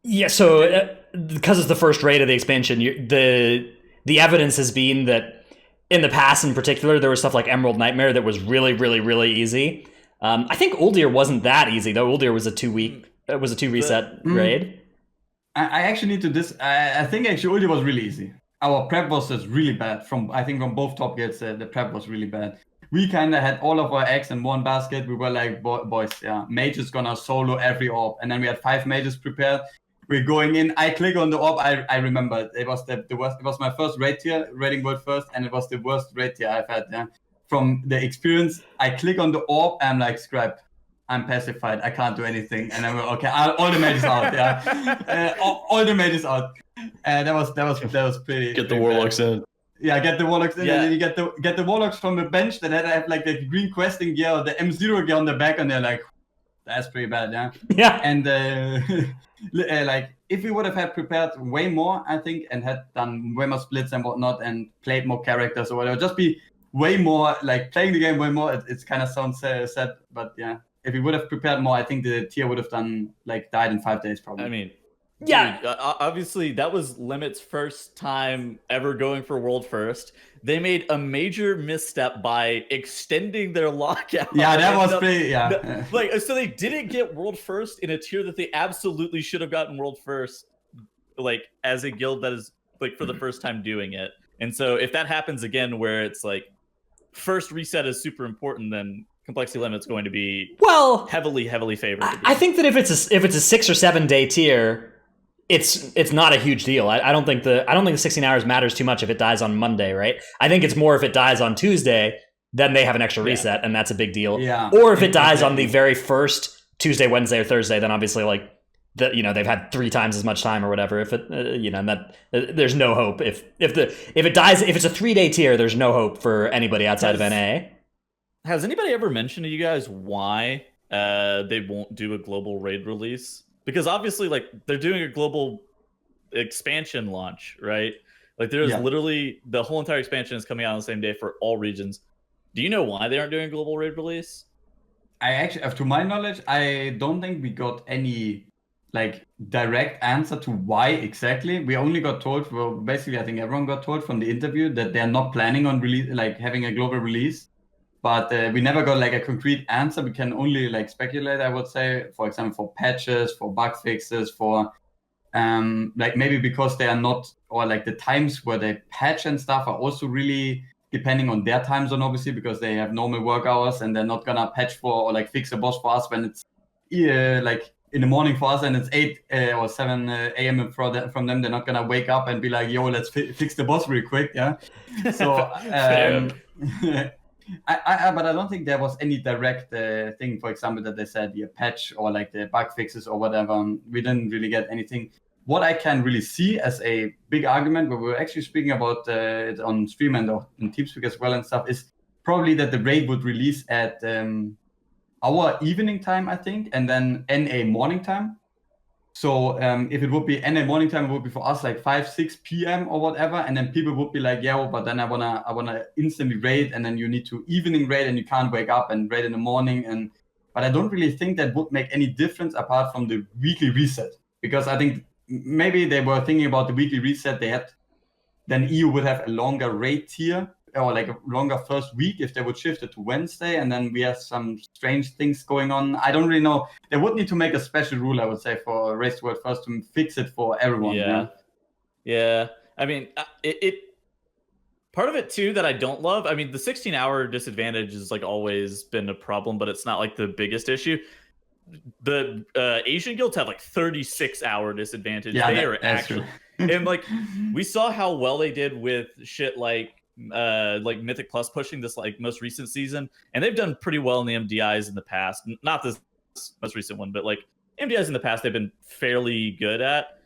Yeah, so because it's the first raid of the expansion, the evidence has been that in the past, in particular, there was stuff like Emerald Nightmare that was really, really, really easy. I think Uldir wasn't that easy though. Uldir was a 2 reset raid. I actually need to I think actually Uldir was really easy. Our prep was just really bad. From both top guilds, the prep was really bad. We kind of had all of our eggs in one basket. We were like, boys, mage is gonna solo every orb, and then we had 5 mages prepared. We're going in. I click on the orb. I remember it was the worst. It was my first raid tier, raiding world first, and it was the worst raid tier I've had. Yeah. From the experience, I click on the orb. I'm like, scrap. I'm pacified. I can't do anything. And I'm like, okay. All the mages out. Yeah. All the mages out. That was pretty. Get the warlocks in. Yeah, get the warlocks in, and then you get the warlocks from the bench that have like the green questing gear or the M0 gear on the back, and they're like, that's pretty bad, yeah. Yeah. And like if we would have had prepared way more, I think, and had done way more splits and whatnot, and played more characters or whatever, just be way more like playing the game way more. It's kind of sounds sad, but yeah, if we would have prepared more, I think the tier would have died in 5 days probably. I mean, yeah, dude, obviously that was Limit's first time ever going for World First. They made a major misstep by extending their lockout. Yeah, that was pretty. So they didn't get World First in a tier that they absolutely should have gotten World First, like as a guild that is like for the first time doing it. And so if that happens again, where it's like first reset is super important, then Complexity Limit's going to be heavily favored. I think that if it's a 6 or 7 day tier, it's not a huge deal. I don't think the 16 hours matters too much if it dies on Monday, right? I think it's more if it dies on Tuesday, then they have an extra reset, and that's a big deal. Yeah. Or if it dies on the very first Tuesday, Wednesday, or Thursday, then obviously like they've had 3 times as much time or whatever. If it and that there's no hope. If it dies, if it's a 3-day tier, there's no hope for anybody outside of NA. Has anybody ever mentioned to you guys why they won't do a global raid release? Because obviously, like, they're doing a global expansion launch, right? Like, there's literally the whole entire expansion is coming out on the same day for all regions. Do you know why they aren't doing a global raid release? I actually, to my knowledge, I don't think we got any like direct answer to why exactly. We only got told, well, basically, I think everyone got told from the interview that they're not planning on having a global release. But we never got like a concrete answer. We can only like speculate, I would say, for example, for patches, for bug fixes, for like maybe because they are not, or like the times where they patch and stuff are also really depending on their time zone, obviously, because they have normal work hours and they're not gonna patch for or like fix a boss for us when it's like in the morning for us and it's 8 or 7 a.m. from them. They're not gonna wake up and be like, yo, let's fix the boss real quick, yeah. So. But I don't think there was any direct thing, for example, that they said the patch or like the bug fixes or whatever. We didn't really get anything. What I can really see as a big argument, but we were actually speaking about it on stream and in TeamSpeak as well and stuff, is probably that the raid would release at our evening time, I think, and then NA morning time. So if it would be NA morning time, it would be for us like 5-6 p.m. or whatever, and then people would be like, yeah, well, but then I wanna instantly raid, and then you need to evening raid, and you can't wake up and raid in the morning. But I don't really think that would make any difference apart from the weekly reset, because I think maybe they were thinking about the weekly reset. Then EU would have a longer raid tier, or like a longer first week if they would shift it to Wednesday, and then we have some strange things going on. I don't really know. They would need to make a special rule, I would say, for Race to World First to fix it for everyone. Yeah. I mean, it part of it too that I don't love. I mean, the 16-hour disadvantage has like always been a problem, but it's not like the biggest issue. The Asian guilds have like 36-hour disadvantage. Yeah, they are that's actually, true. and like we saw how well they did with shit like Mythic Plus pushing this like most recent season, and they've done pretty well in the MDIs in the past. Not this most recent one, but like MDIs in the past, they've been fairly good at.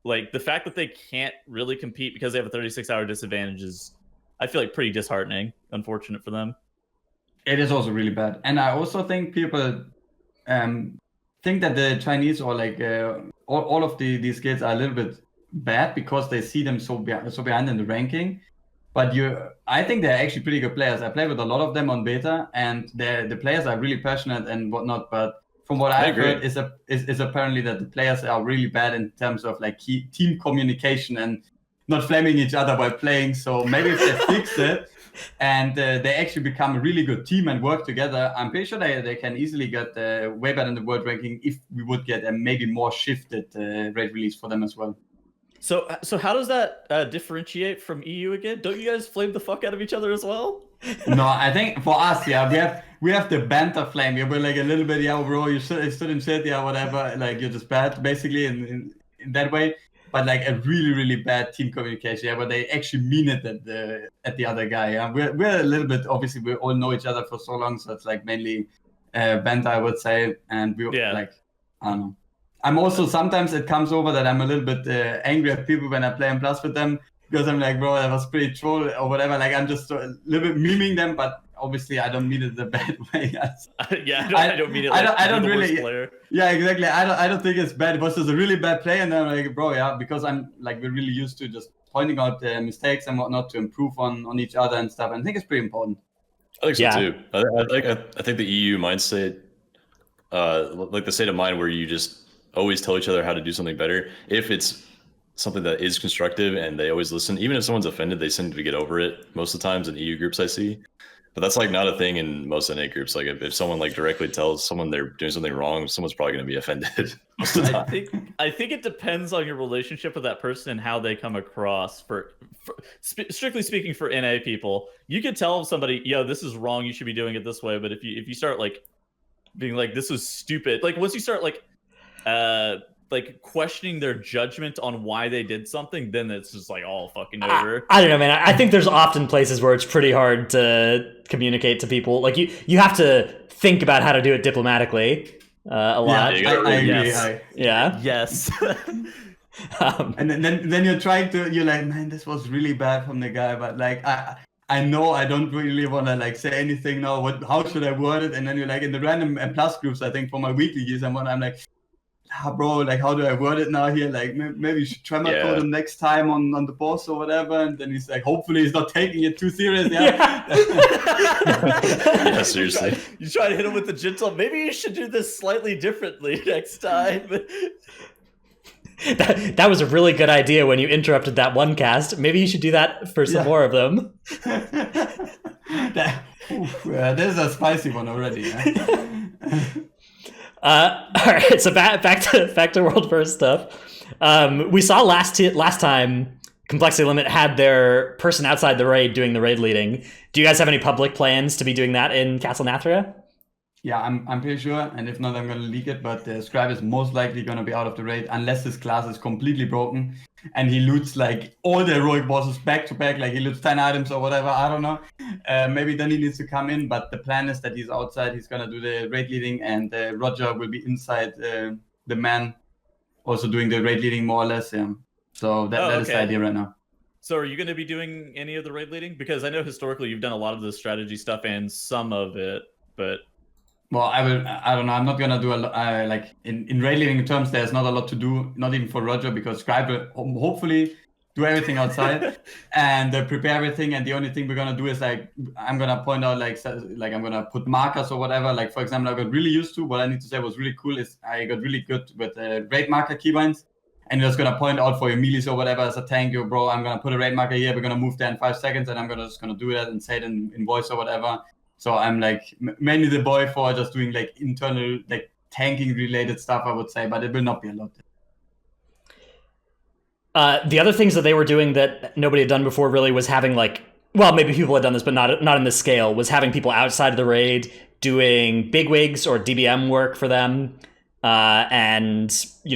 Like the fact that they can't really compete because they have a 36-hour disadvantage is, I feel like, pretty disheartening. Unfortunate for them. It is also really bad, and I also think people think that the Chinese or like all of these guilds are a little bit bad because they see them so behind in the ranking. But I think they're actually pretty good players. I play with a lot of them on beta, and the players are really passionate and whatnot. But from what I've heard, is apparently that the players are really bad in terms of like team communication and not flaming each other while playing. So maybe if they fix it and they actually become a really good team and work together, I'm pretty sure they can easily get way better in the world ranking if we would get a maybe more shifted raid release for them as well. So how does that differentiate from EU again? Don't you guys flame the fuck out of each other as well? No, I think for us, yeah, we have the banter flame. We're like a little bit, yeah, bro, you shouldn't shit, yeah, whatever. Like you're just bad, basically, in that way. But like a really, really bad team communication, yeah, where they actually mean it at the other guy. Yeah, we're a little bit, obviously, we all know each other for so long, so it's like mainly banter, I would say, and we like, I don't know. I'm also, sometimes it comes over that I'm a little bit angry at people when I play in Plus with them, because I'm like, bro, that was pretty troll or whatever. Like, I'm just a little bit memeing them, but obviously I don't mean it the bad way. Yes. Yeah, I don't mean it like I don't the really, worst player. Yeah, exactly. I don't think it's bad. It was just a really bad play, and then I'm like, bro, yeah, because I'm like, we're really used to just pointing out mistakes and whatnot to improve on each other and stuff. And I think it's pretty important. I think so too. I think the EU mindset, like the state of mind where you just always tell each other how to do something better. If it's something that is constructive and they always listen, even if someone's offended, they seem to get over it most of the times in EU groups I see. But that's like not a thing in most NA groups. Like if someone like directly tells someone they're doing something wrong, someone's probably going to be offended most of the time. I think it depends on your relationship with that person and how they come across. For strictly speaking, for NA people, you could tell somebody, yo, this is wrong, you should be doing it this way. But if you start like being like, this is stupid, like once you start like questioning their judgment on why they did something, then it's just like all fucking over. I don't know, man. I think there's often places where it's pretty hard to communicate to people. Like you have to think about how to do it diplomatically a lot. Yeah, I agree. Yes. Yeah. Yes. And then you're like, man, this was really bad from the guy, but like I know I don't really want to like say anything now. How should I word it? And then you're like in the random plus groups, I think for my weekly use, I'm like, bro, like how do I word it now here? Like maybe you should try my code him next time on the boss or whatever. And then he's like, hopefully he's not taking it too serious. Yeah. Yeah, seriously. You try to hit him with the gentle. Maybe you should do this slightly differently next time. That was a really good idea when you interrupted that one cast. Maybe you should do that for some more of them. There's a spicy one already. Yeah? All right, so back to World First stuff. We saw last time Complexity Limit had their person outside the raid doing the raid leading. Do you guys have any public plans to be doing that in Castle Nathria? Yeah, I'm pretty sure, and if not, I'm gonna leak it. But Scribe is most likely gonna be out of the raid unless his class is completely broken and he loots like all the heroic bosses back to back, like he loots 10 items or whatever. I don't know. Maybe then he needs to come in. But the plan is that he's outside. He's gonna do the raid leading, and Roger will be inside the man, also doing the raid leading more or less. Yeah. So that is the idea right now. So are you going to be doing any of the raid leading? Because I know historically you've done a lot of the strategy stuff and some of it, but Well, I don't know. I'm not gonna do a lot. Like in raid living terms, there's not a lot to do. Not even for Roger, because Scribe will hopefully do everything outside and prepare everything. And the only thing we're gonna do is like I'm gonna point out like I'm gonna put markers or whatever. Like for example, I got really used to. What I need to say was really cool is I got really good with raid marker keybinds. And you're just gonna point out for your melees or whatever as a tank, yo, bro, I'm gonna put a raid marker here. We're gonna move there in 5 seconds, and I'm just gonna do that and say it in voice or whatever. So I'm like mainly the boy for just doing like internal like tanking related stuff, I would say, but it will not be a lot. The other things that they were doing that nobody had done before really was having like, well, maybe people had done this, but not in this scale, was having people outside of the raid doing bigwigs or DBM work for them, and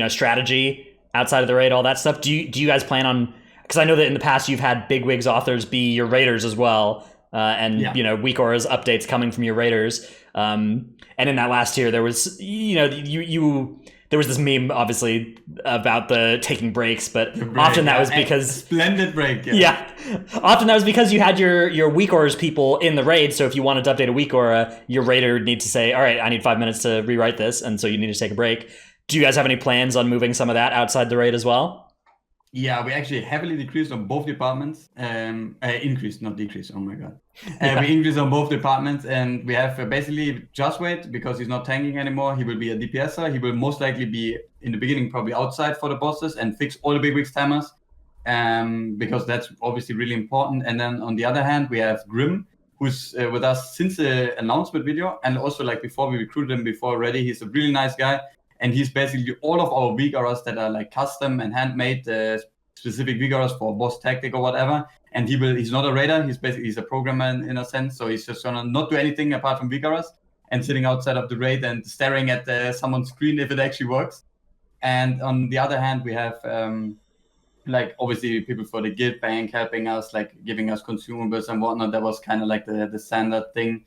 strategy outside of the raid, all that stuff. Do you guys plan on? Because I know that in the past you've had bigwigs authors be your raiders as well. And week auras updates coming from your raiders. And in that last tier, there was there was this meme obviously about the taking breaks, but often that was because splendid break. Often that was because you had your week auras people in the raid. So if you wanted to update a week aura, your raider would need to say, all right, I need 5 minutes to rewrite this, and so you need to take a break. Do you guys have any plans on moving some of that outside the raid as well? Yeah, we actually heavily decreased on both departments. Increased, not decreased. Oh my god. We increased on both departments, and we have basically just wait because he's not tanking anymore. He will be a DPSer. He will most likely be in the beginning probably outside for the bosses and fix all the bigwigs timers, because that's obviously really important. And then on the other hand, we have Grim, who's with us since the announcement video, and also like before we recruited him before already. He's a really nice guy. And he's basically all of our weak auras that are like custom and handmade, specific weak auras for boss tactic or whatever. And he's not a raider. He's a programmer in a sense. So he's just gonna not do anything apart from weak auras and sitting outside of the raid and staring at someone's screen if it actually works. And on the other hand, we have like obviously people for the guild bank helping us, like giving us consumables and whatnot. That was kind of like the standard thing.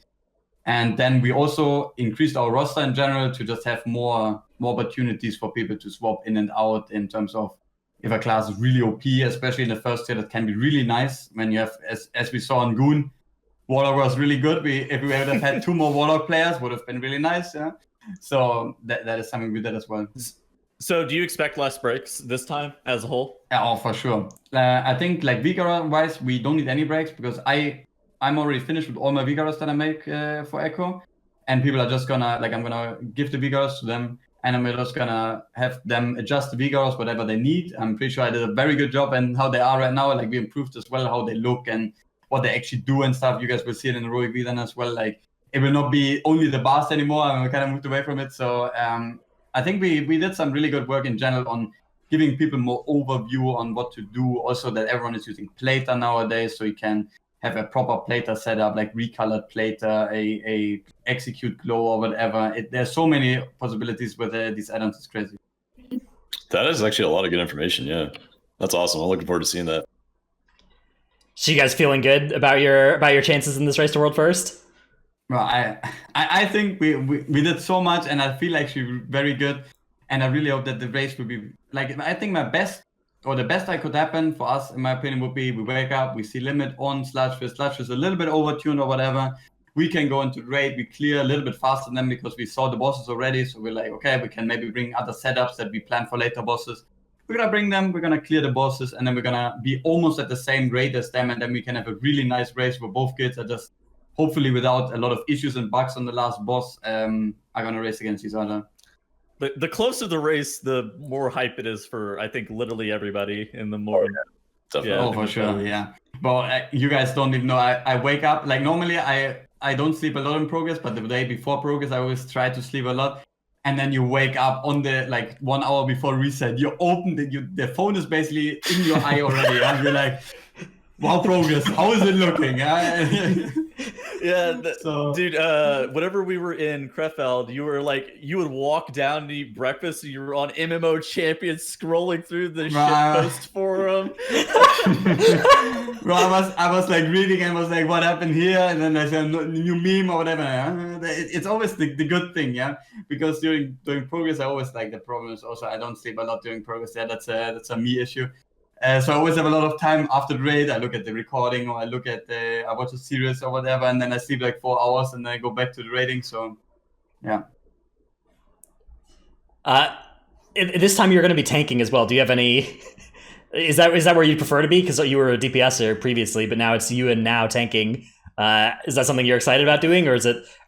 And then we also increased our roster in general to just have more opportunities for people to swap in and out in terms of if a class is really OP, especially in the first tier, that can be really nice when you have, as we saw on Goon, Warlock was really good. If we would have had 2 more Warlock players, would have been really nice. Yeah. So that is something we did as well. So do you expect less breaks this time as a whole? Yeah, oh, for sure. I think like Vigara wise, we don't need any breaks because I'm already finished with all my Vigaras that I make for Echo, and people are just gonna I'm gonna give the Vigaras to them, and I'm just gonna have them adjust the Vigaras whatever they need. I'm pretty sure I did a very good job and how they are right now. Like we improved as well how they look and what they actually do and stuff. You guys will see it in the Heroic V then as well. Like it will not be only the bars anymore. I'm kind of moved away from it. So I think we did some really good work in general on giving people more overview on what to do. Also that everyone is using Plater nowadays, so you can have a proper plater setup, like recolored plater, a execute glow or whatever. There's so many possibilities with these add-ons. It's crazy. That is actually a lot of good information. Yeah, that's awesome. I'm looking forward to seeing that. So you guys feeling good about your chances in this race to world first? Well, I think we did so much, and I feel actually very good. And I really hope that the race will be like. I think my best. Or the best that could happen for us, in my opinion, would be we wake up, we see limit on Sludgefish is a little bit overtuned or whatever. We can go into raid, we clear a little bit faster than them because we saw the bosses already. So we're like, okay, we can maybe bring other setups that we plan for later bosses. We're going to bring them, we're going to clear the bosses, and then we're going to be almost at the same rate as them. And then we can have a really nice race where both kids are just, hopefully without a lot of issues and bugs on the last boss, are going to race against each other. The closer the race, the more hype it is for, I think, literally everybody in the more. Definitely. Oh, for sure, yeah. But you guys don't even know. I wake up, like normally I don't sleep a lot in progress, but the day before progress, I always try to sleep a lot. And then you wake up on the, 1 hour before reset, you open the phone is basically in your eye already. And you're like, wow, progress, how is it looking? Yeah, dude, whenever we were in Krefeld, you would walk down to eat breakfast and you were on MMO Champions scrolling through the shitpost forum. Bro, I was like reading and was like, what happened here? And then I said a new meme or whatever. It's always the good thing, yeah? Because during progress, I always like the problems. Also, I don't sleep a lot during progress. Yeah, that's a me issue. So I always have a lot of time after the raid. I look at the recording or I watch a series or whatever, and then I sleep like 4 hours and then I go back to the raiding. So Yeah. This time you're going to be tanking as well. Do you have any? Is that where you prefer to be? Because you were a DPSer previously, but now it's you and now tanking. Is that something you're excited about doing, or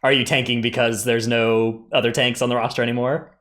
are you tanking because there's no other tanks on the roster anymore?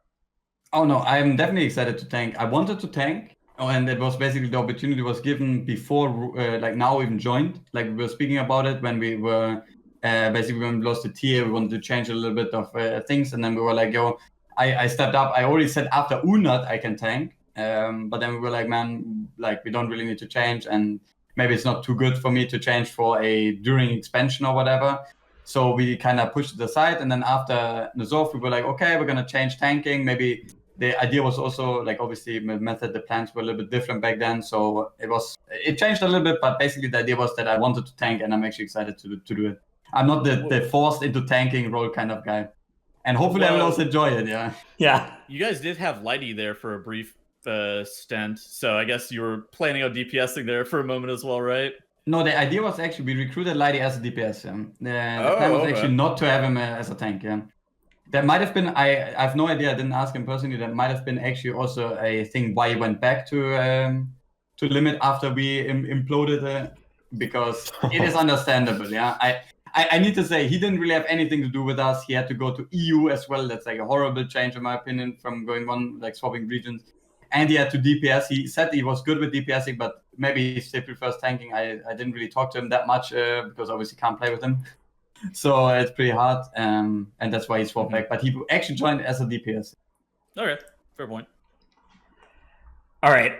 Oh no, I'm definitely excited to tank. I wanted to tank, and it was basically the opportunity was given before, like now even joined. Like we were speaking about it when we were basically when we lost the tier, we wanted to change a little bit of things, and then we were like, yo, I stepped up. I already said after Unat I can tank, but then we were like, man, like we don't really need to change, and maybe it's not too good for me to change for during expansion or whatever. So we kind of pushed it aside, and then after Nazov, we were like, okay, we're gonna change tanking. Maybe the idea was also like obviously the plans were a little bit different back then, so it changed a little bit. But basically, the idea was that I wanted to tank, and I'm actually excited to do it. I'm not the forced into tanking role kind of guy, and hopefully I will also enjoy it. Yeah. Yeah. You guys did have Lighty there for a brief stint, so I guess you were planning on DPSing there for a moment as well, right? No, the idea was actually we recruited Lighty as a DPS. The plan was actually not to have him as a tank. Yeah. That might have been, I have no idea, I didn't ask him personally, that might have been actually also a thing why he went back to Limit after we imploded, because it is understandable, yeah. I need to say, he didn't really have anything to do with us. He had to go to EU as well. That's like a horrible change in my opinion from going on, like swapping regions. And he had to DPS. He said he was good with DPSing, but maybe he still prefers tanking. I didn't really talk to him that much because obviously can't play with him. So it's pretty hard, and that's why he swapped back. But he actually joined as a DPS. Okay, fair point. All right,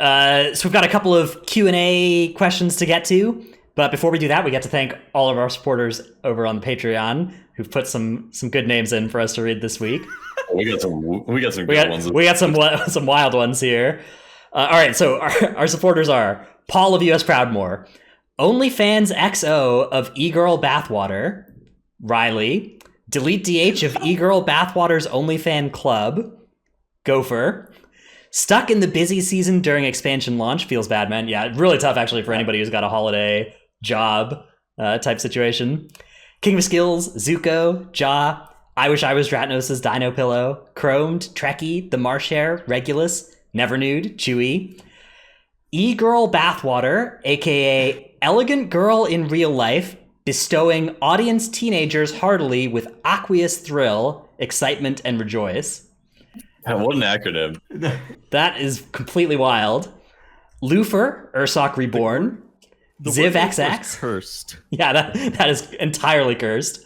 so we've got a couple of Q&A questions to get to. But before we do that, we get to thank all of our supporters over on the Patreon who've put some good names in for us to read this week. We got some good ones. We got some wild ones here. All right, so our supporters are Paul of US Proudmore, OnlyFans XO of E-Girl Bathwater, Riley, Delete DH of E-Girl Bathwater's OnlyFan Club, Gopher, Stuck in the busy season during expansion launch, feels bad, man. Yeah, really tough actually for anybody who's got a holiday job type situation. King of Skills, Zuko, Ja, I Wish I Was Dratnos' Dino Pillow, Chromed, Trekkie, The Marsh Hare, Regulus, Never Nude, Chewy, E-Girl Bathwater, aka Elegant Girl in Real Life, bestowing audience teenagers heartily with aqueous thrill, excitement, and rejoice. What an acronym. That is completely wild. Lufer, Ursoc Reborn, Ziv XX. Cursed. Yeah, that is entirely cursed.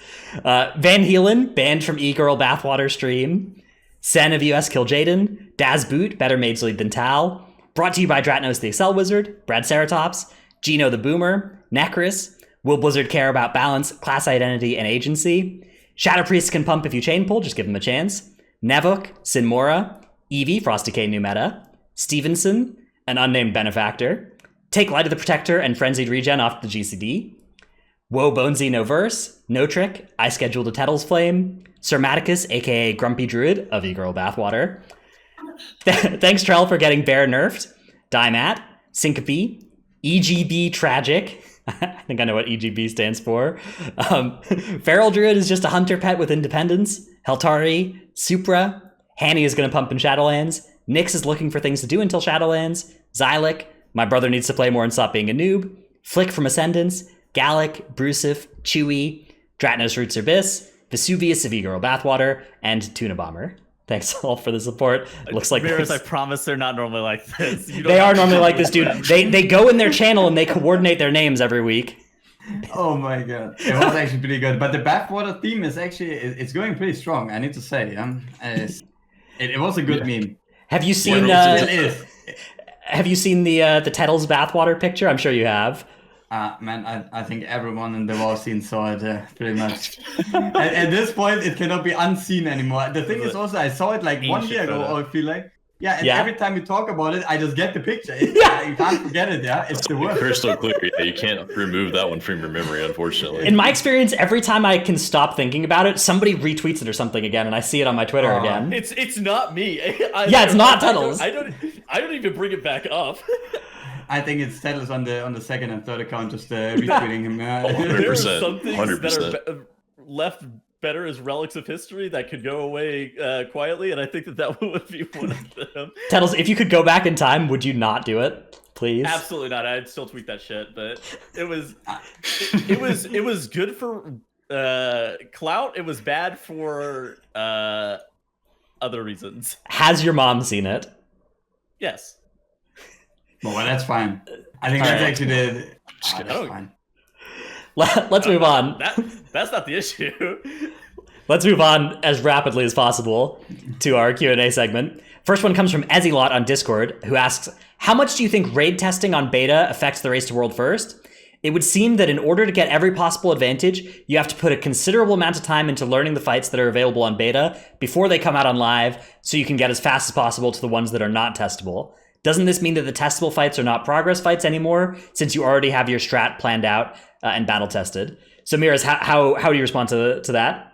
Van Heelen, banned from E-Girl Bathwater stream. Sen of US Kill Jaden. Daz Boot, better maids lead than Tal. Brought to you by Dratnos the Excel Wizard, Brad Ceratops, Gino the Boomer, Necris. Will Blizzard care about balance, class identity, and agency? Shadow Priests can pump if you chain pull, just give them a chance. Nevuk, Sinmora, Eevee, Frosty K New Meta, Stevenson, an unnamed benefactor, Take Light of the Protector and Frenzied Regen off the GCD, Woe Bonesy No Verse, No Trick, I Scheduled a Tettle's Flame, Sirmaticus, aka Grumpy Druid of E-Girl Bathwater. Thanks, Trell, for getting Bear nerfed, Dymat, Syncope, EGB Tragic, I think I know what EGB stands for. Feral Druid is just a hunter pet with independence. Heltari, Supra, Hanny is going to pump in Shadowlands. Nyx is looking for things to do until Shadowlands. Xylic, my brother needs to play more and stop being a noob. Flick from Ascendance, Gallic, Brusif, Chewy, Dratnos Roots Abyss, Vesuvius of E-Girl Bathwater, and Tuna Bomber. Thanks all for the support. It looks like Meeres, I promise they're not normally like this. They are normally like this, dude. They go in their channel and they coordinate their names every week. Oh my god, it was actually pretty good. But the Bathwater theme is actually it's going pretty strong. I need to say, it was a good meme. Have you seen? Have you seen the Tettles Bathwater picture? I'm sure you have. Man, I think everyone in the war scene saw it pretty much. At this point, it cannot be unseen anymore. The thing is also, I saw it like 1 year ago, I feel like. Yeah, and every time you talk about it, I just get the picture. You can't forget it, yeah? It's the worst. Crystal clear. Yeah, you can't remove that one from your memory, unfortunately. In my experience, every time I can stop thinking about it, somebody retweets it or something again, and I see it on my Twitter again. It's not me. It's not Tuttles. I don't even bring it back up. I think it's Tettles on the second and third account, just retweeting him. 100%. There are some things 100%. that are left better is Relics of History that could go away quietly, and I think that would be one of them. Tettles, if you could go back in time, would you not do it? Please. Absolutely not. I'd still tweet that shit, but it was good for clout. It was bad for other reasons. Has your mom seen it? Yes. Well, that's fine. I think that's actually the. Oh, that's fine. Let's move on. That's not the issue. Let's move on as rapidly as possible to our Q&A segment. First one comes from Ezilot on Discord, who asks, how much do you think raid testing on beta affects the race to world first? It would seem that in order to get every possible advantage, you have to put a considerable amount of time into learning the fights that are available on beta before they come out on live, so you can get as fast as possible to the ones that are not testable. Doesn't this mean that the testable fights are not progress fights anymore, since you already have your strat planned out and battle tested? So Meeres, how do you respond to that?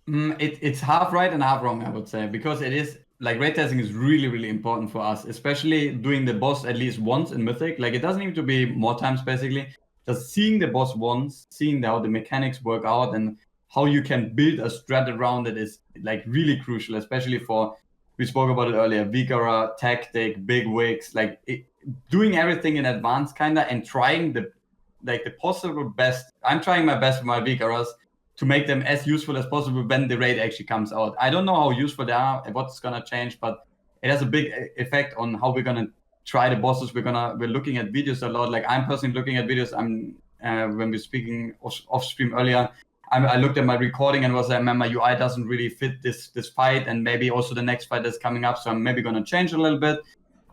It's half right and half wrong, I would say, because it is like raid testing is really, really important for us, especially doing the boss at least once in Mythic. Like it doesn't need to be more times, basically. Just seeing the boss once, seeing how the mechanics work out and how you can build a strat around it is like really crucial, especially for, we spoke about it earlier, Vigara, tactic, big wigs, like doing everything in advance kinda and trying the possible best. I'm trying my best with my Vigaras to make them as useful as possible when the raid actually comes out. I don't know how useful they are and what's gonna change, but it has a big effect on how we're gonna try the bosses. We're looking at videos a lot. Like I'm personally looking at videos. When we're speaking off stream earlier, I looked at my recording and was like, man, my UI doesn't really fit this fight, and maybe also the next fight that's coming up. So I'm maybe gonna change a little bit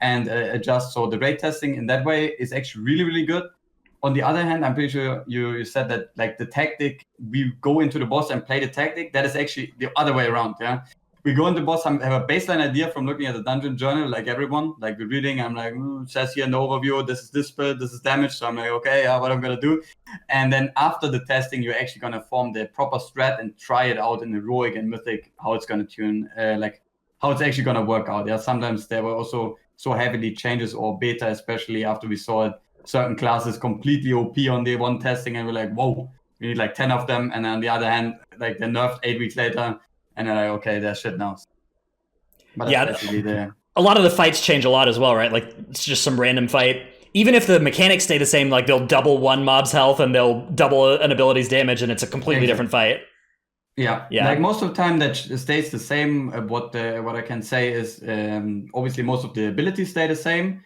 and adjust. So the raid testing in that way is actually really, really good. On the other hand, I'm pretty sure you said that like the tactic, we go into the boss and play the tactic. That is actually the other way around. Yeah. We go into the boss, I have a baseline idea from looking at the dungeon journal, like everyone, like we're reading, I'm like, it says here in the overview, this is this build, this is damage. So I'm like, okay, what I'm going to do. And then after the testing, you're actually going to form the proper strat and try it out in Heroic and Mythic, how it's going to tune, like how it's actually going to work out. Yeah, sometimes there were also so heavily changes, or beta, especially after we saw it, certain classes completely OP on day one testing, and we're like, whoa, we need like 10 of them. And on the other hand, like they're nerfed 8 weeks later. And then like, okay, that's shit now. But yeah, a lot of the fights change a lot as well, right? Like it's just some random fight. Even if the mechanics stay the same, like they'll double one mob's health and they'll double an ability's damage, and it's a completely different fight. Yeah, like most of the time that stays the same. What I can say is obviously most of the abilities stay the same.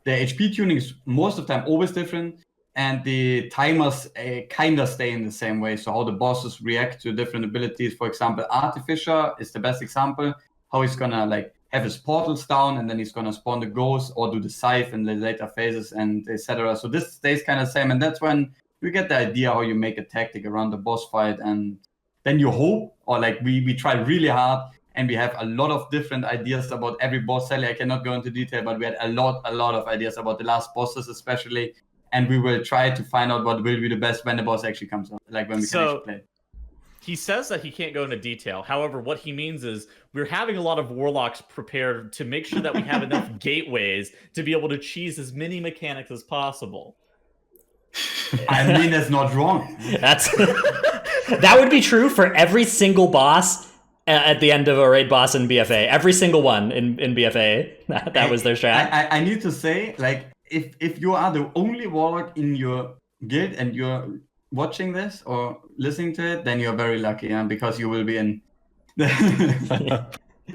The HP tuning is most of the time always different. And the timers kind of stay in the same way. So how the bosses react to different abilities. For example, Artificer is the best example. How he's going to like have his portals down, and then he's going to spawn the ghost or do the scythe in the later phases, and etc. So this stays kind of the same. And that's when you get the idea how you make a tactic around the boss fight. And then you hope, or like we try really hard, and we have a lot of different ideas about every boss. Sadly, I cannot go into detail, but we had a lot of ideas about the last bosses especially. And we will try to find out what will be the best when the boss actually comes out, like when we can actually play. He says that he can't go into detail. However, what he means is we're having a lot of warlocks prepared to make sure that we have enough gateways to be able to cheese as many mechanics as possible. I mean, that's not wrong. That would be true for every single boss at the end of a raid boss in BFA. Every single one in BFA. That was their strat. I need to say, like, if you are the only warlock in your guild and you're watching this or listening to it, then you're very lucky, because you will be in.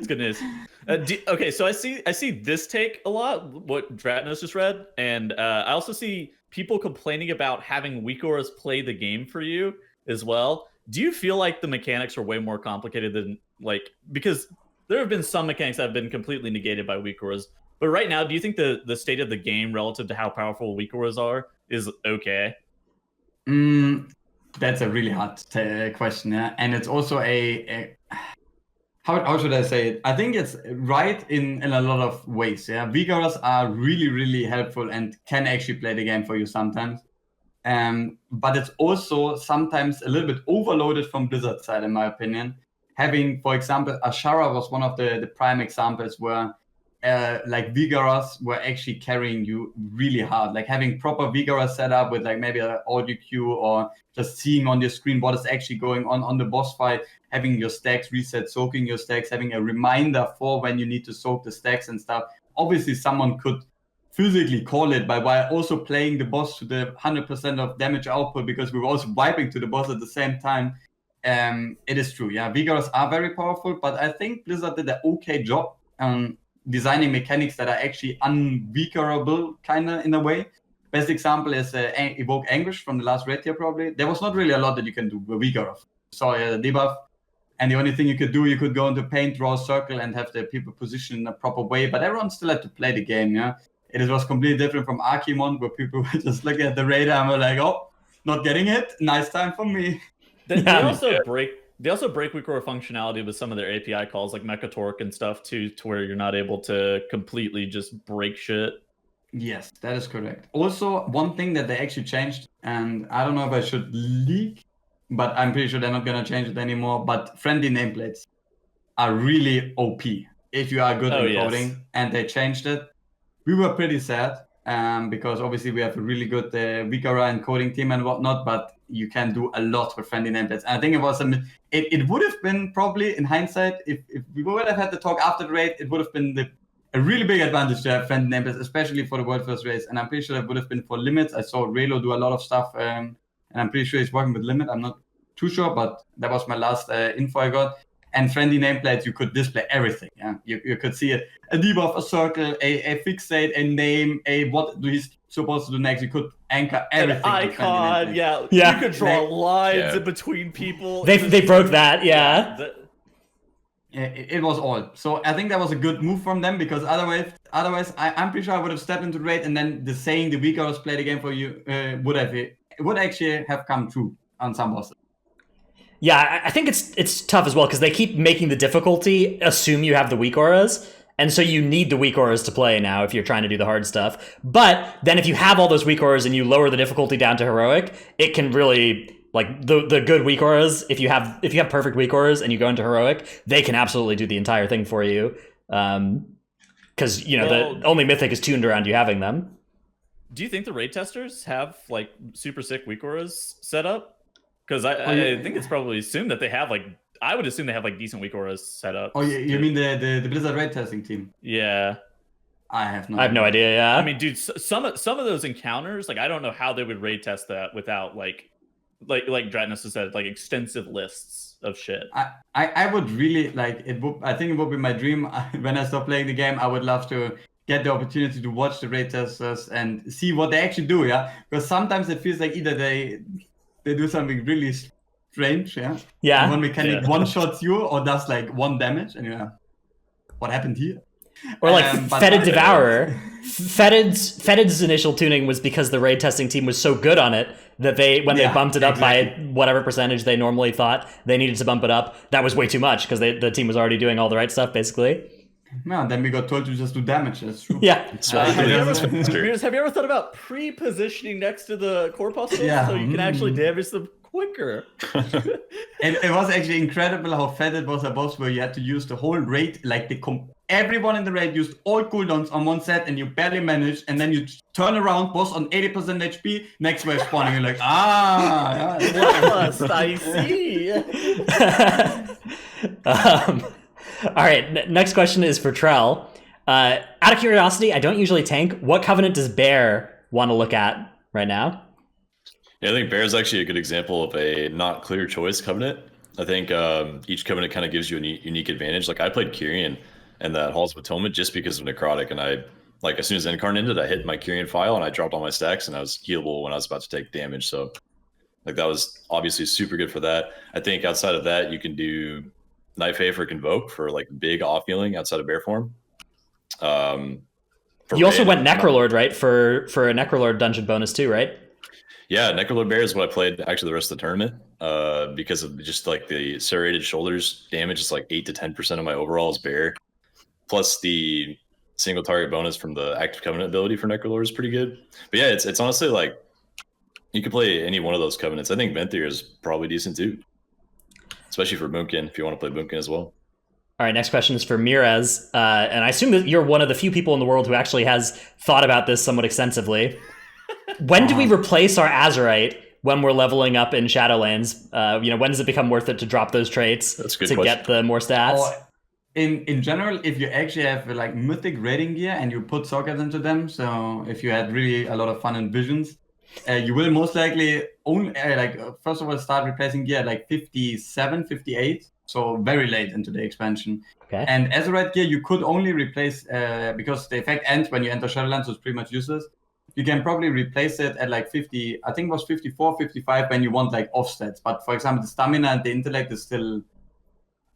Goodness. Okay, so I see this take a lot, what Dratnos just read, and I also see people complaining about having weak auras play the game for you as well. Do you feel like the mechanics are way more complicated than, like, because there have been some mechanics that have been completely negated by weak auras? But right now, do you think the state of the game relative to how powerful weak auras are is okay? That's a really hard question, yeah. And it's also how should I say it? I think it's right in a lot of ways, yeah. Vigaras are really, really helpful and can actually play the game for you sometimes. But it's also sometimes a little bit overloaded from Blizzard's side, in my opinion. Having, for example, Ashara was one of the prime examples where like Vigorous were actually carrying you really hard. Like having proper Vigorous set up with like maybe an audio cue or just seeing on your screen what is actually going on the boss fight, having your stacks reset, soaking your stacks, having a reminder for when you need to soak the stacks and stuff. Obviously, someone could physically call it by while also playing the boss to the 100% of damage output, because we were also wiping to the boss at the same time. It is true, yeah. Vigorous are very powerful, but I think Blizzard did an okay job designing mechanics that are actually unweakerable, kind of in a way. Best example is Evoke Anguish from the last raid tier, probably. There was not really a lot that you can do with Vigorous. So the debuff, and the only thing you could do, you could go into paint, draw a circle, and have the people positioned in a proper way, but everyone still had to play the game, yeah. It was completely different from Archimon, where people were just looking at the radar and were like, oh, not getting it, nice time for me. They also break weaker functionality with some of their API calls, like Mechatorque and stuff too, to where you're not able to completely just break shit. Yes, that is correct. Also, one thing that they actually changed, and I don't know if I should leak, but I'm pretty sure they're not going to change it anymore, but friendly nameplates are really OP if you are good at coding, and they changed it. We were pretty sad because obviously we have a really good Vigara and coding team and whatnot, but you can do a lot with friendly nameplates. And I think it was it would have been probably in hindsight, if we would have had the talk after the raid, it would have been a really big advantage to have friendly nameplates, especially for the World First race. And I'm pretty sure it would have been for limits. I saw Relo do a lot of stuff, and I'm pretty sure he's working with limit. I'm not too sure, but that was my last info I got. And friendly nameplates, you could display everything. Yeah, you could see a debuff, a circle, a fixate, a name, what he's supposed to do next. You could anchor everything. An icon, yeah. You could draw lines in between people. They broke that, yeah. It was all. So I think that was a good move from them, because otherwise, I'm pretty sure I would have stepped into the raid, and then the saying the weaker was played again for you would actually have come true on some bosses. Yeah, I think it's tough as well, because they keep making the difficulty assume you have the weak auras, and so you need the weak auras to play now if you're trying to do the hard stuff. But then if you have all those weak auras and you lower the difficulty down to heroic, it can really, like, the good weak auras, if you have perfect weak auras and you go into heroic, they can absolutely do the entire thing for you. Because the only mythic is tuned around you having them. Do you think the raid testers have like super sick weak auras set up? Because I think it's probably assumed that they have I would assume they have decent weak auras set up. Oh, you mean the Blizzard raid testing team? Yeah. I have no idea. Yeah. I mean, dude, some of those encounters, I don't know how they would raid test that without like Dratnus has said, extensive lists of shit. I would really like it. I think it would be my dream when I stop playing the game. I would love to get the opportunity to watch the raid testers and see what they actually do. Yeah, because sometimes it feels like either they do something really strange, yeah. And one mechanic one-shots you or does 1 damage, and what happened here? Or Fetid Devourer. Fetid's initial tuning was because the raid testing team was so good on it that they bumped it up by whatever percentage they normally thought they needed to bump it up, that was way too much because the team was already doing all the right stuff, basically. No, then we got told to just do damage. That's true. Yeah. Have you ever thought about pre-positioning next to the corpuscles so you can actually damage them quicker? It was actually incredible how Fetid was a boss where you had to use the whole raid, everyone in the raid used all cooldowns on one set and you barely managed, and then you turn around, boss on 80% HP, next wave spawning, you're like, I see. All right, next question is for Trell. Out of curiosity, I don't usually tank. What covenant does Bear want to look at right now? Yeah, I think Bear is actually a good example of a not clear choice covenant. I think each covenant kind of gives you a unique advantage. I played Kyrian and that Halls of Atonement just because of Necrotic, and I, as soon as Incarn ended, I hit my Kyrian file and I dropped all my stacks and I was healable when I was about to take damage. So that was obviously super good for that. I think outside of that, you can do Night Fae for Convoke for big off healing outside of Bear form. You also went Necrolord, right? For a Necrolord dungeon bonus too, right? Yeah, Necrolord Bear is what I played actually the rest of the tournament because of just the serrated shoulders damage is 8 to 10% of my overall is Bear. Plus the single target bonus from the active covenant ability for Necrolord is pretty good. But yeah, it's honestly you could play any one of those covenants. I think Venthyr is probably decent too. Especially for Boomkin, if you want to play Boomkin as well. All right, next question is for Meeres, and I assume that you're one of the few people in the world who actually has thought about this somewhat extensively. When do we replace our Azurite when we're leveling up in Shadowlands? When does it become worth it to drop those traits That's a good to question. get the more stats? Or in general, if you actually have like mythic raiding gear and you put sockets into them, so if you had really a lot of fun and visions, you will most likely only first of all start replacing gear at like 57, 58, so very late into the expansion. Okay. And Azurite gear you could only replace because the effect ends when you enter Shadowlands, so it's pretty much useless. You can probably replace it at like 50, I think it was 54, 55 when you want like offsets. But for example, the stamina and the intellect is still,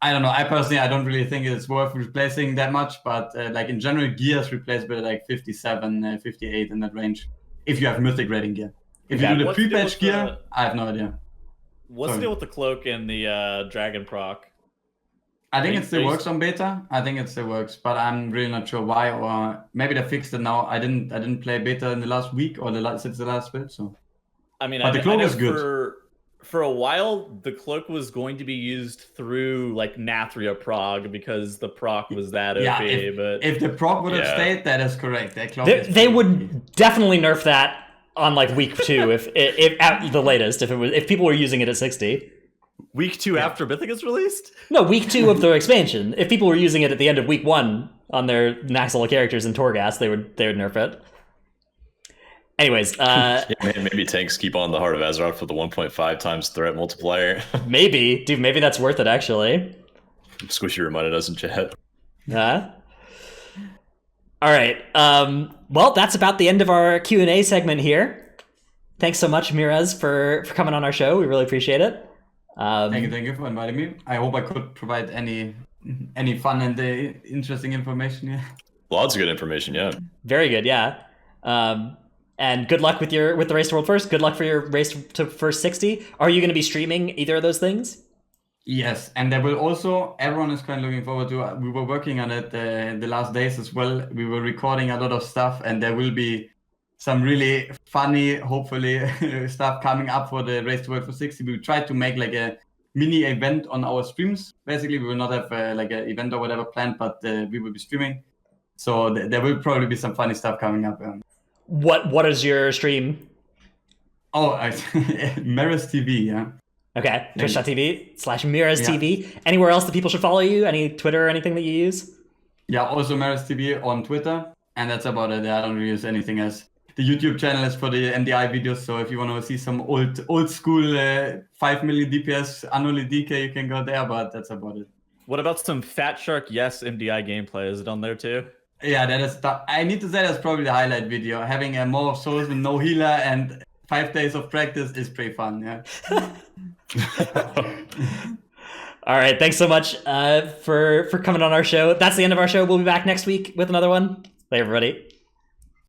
I don't know. I don't really think it's worth replacing that much. But like in general, gear is replaceable at like 57, 58 in that range. If you have mythic rating gear. If you do the what's the deal pre-patch with gear, I have no idea. What's the deal with the cloak and the dragon proc? I think it still works on beta. I think it still works, but I'm really not sure why. Or maybe they fixed it now. I didn't play beta in the last week or since the last bit. So, I mean, but the cloak I know is good. For a while, the cloak was going to be used through like Nathria prog because the proc was that OP. But if the proc would have stayed, that is correct. That cloak they would definitely nerf that on like week 2, if at the latest, if people were using it at 60. Week 2 after Mythic is released? No, week 2 of the expansion. If people were using it at the end of week 1 on their max level characters in Torghast, they would nerf it. Anyways, maybe tanks keep on the Heart of Azeroth for the 1.5 times threat multiplier. maybe that's worth it actually. Squishy reminded us in chat. All right. Well, that's about the end of our Q&A segment here. Thanks so much, Meeres, for coming on our show. We really appreciate it. Thank you for inviting me. I hope I could provide any fun and interesting information here. Lots of good information, yeah. Very good, yeah. And good luck with the race to World First. Good luck for your race to First 60. Are you going to be streaming either of those things? Yes, and there will also, everyone is kind of looking forward to, we were working on it the last days as well. We were recording a lot of stuff, and there will be some really funny, hopefully, stuff coming up for the Race to World for 60. We tried to make like a mini event on our streams. Basically, we will not have like an event or whatever planned, but we will be streaming. So there will probably be some funny stuff coming up. What is your stream? Oh, Meeres TV, yeah. Okay, twitch.tv/Meeres TV. Anywhere else that people should follow you? Any Twitter or anything that you use? Yeah, also Meeres TV on Twitter. And that's about it. I don't really use anything else. The YouTube channel is for the MDI videos. So if you want to see some old school 5 million DPS annually DK, you can go there. But that's about it. What about some Fat Shark Yes MDI gameplay? Is it on there too? Yeah, that is. I need to say that's probably the highlight video. Having a more souls with no healer and 5 days of practice is pretty fun. Yeah. All right. Thanks so much for coming on our show. That's the end of our show. We'll be back next week with another one. Bye, everybody.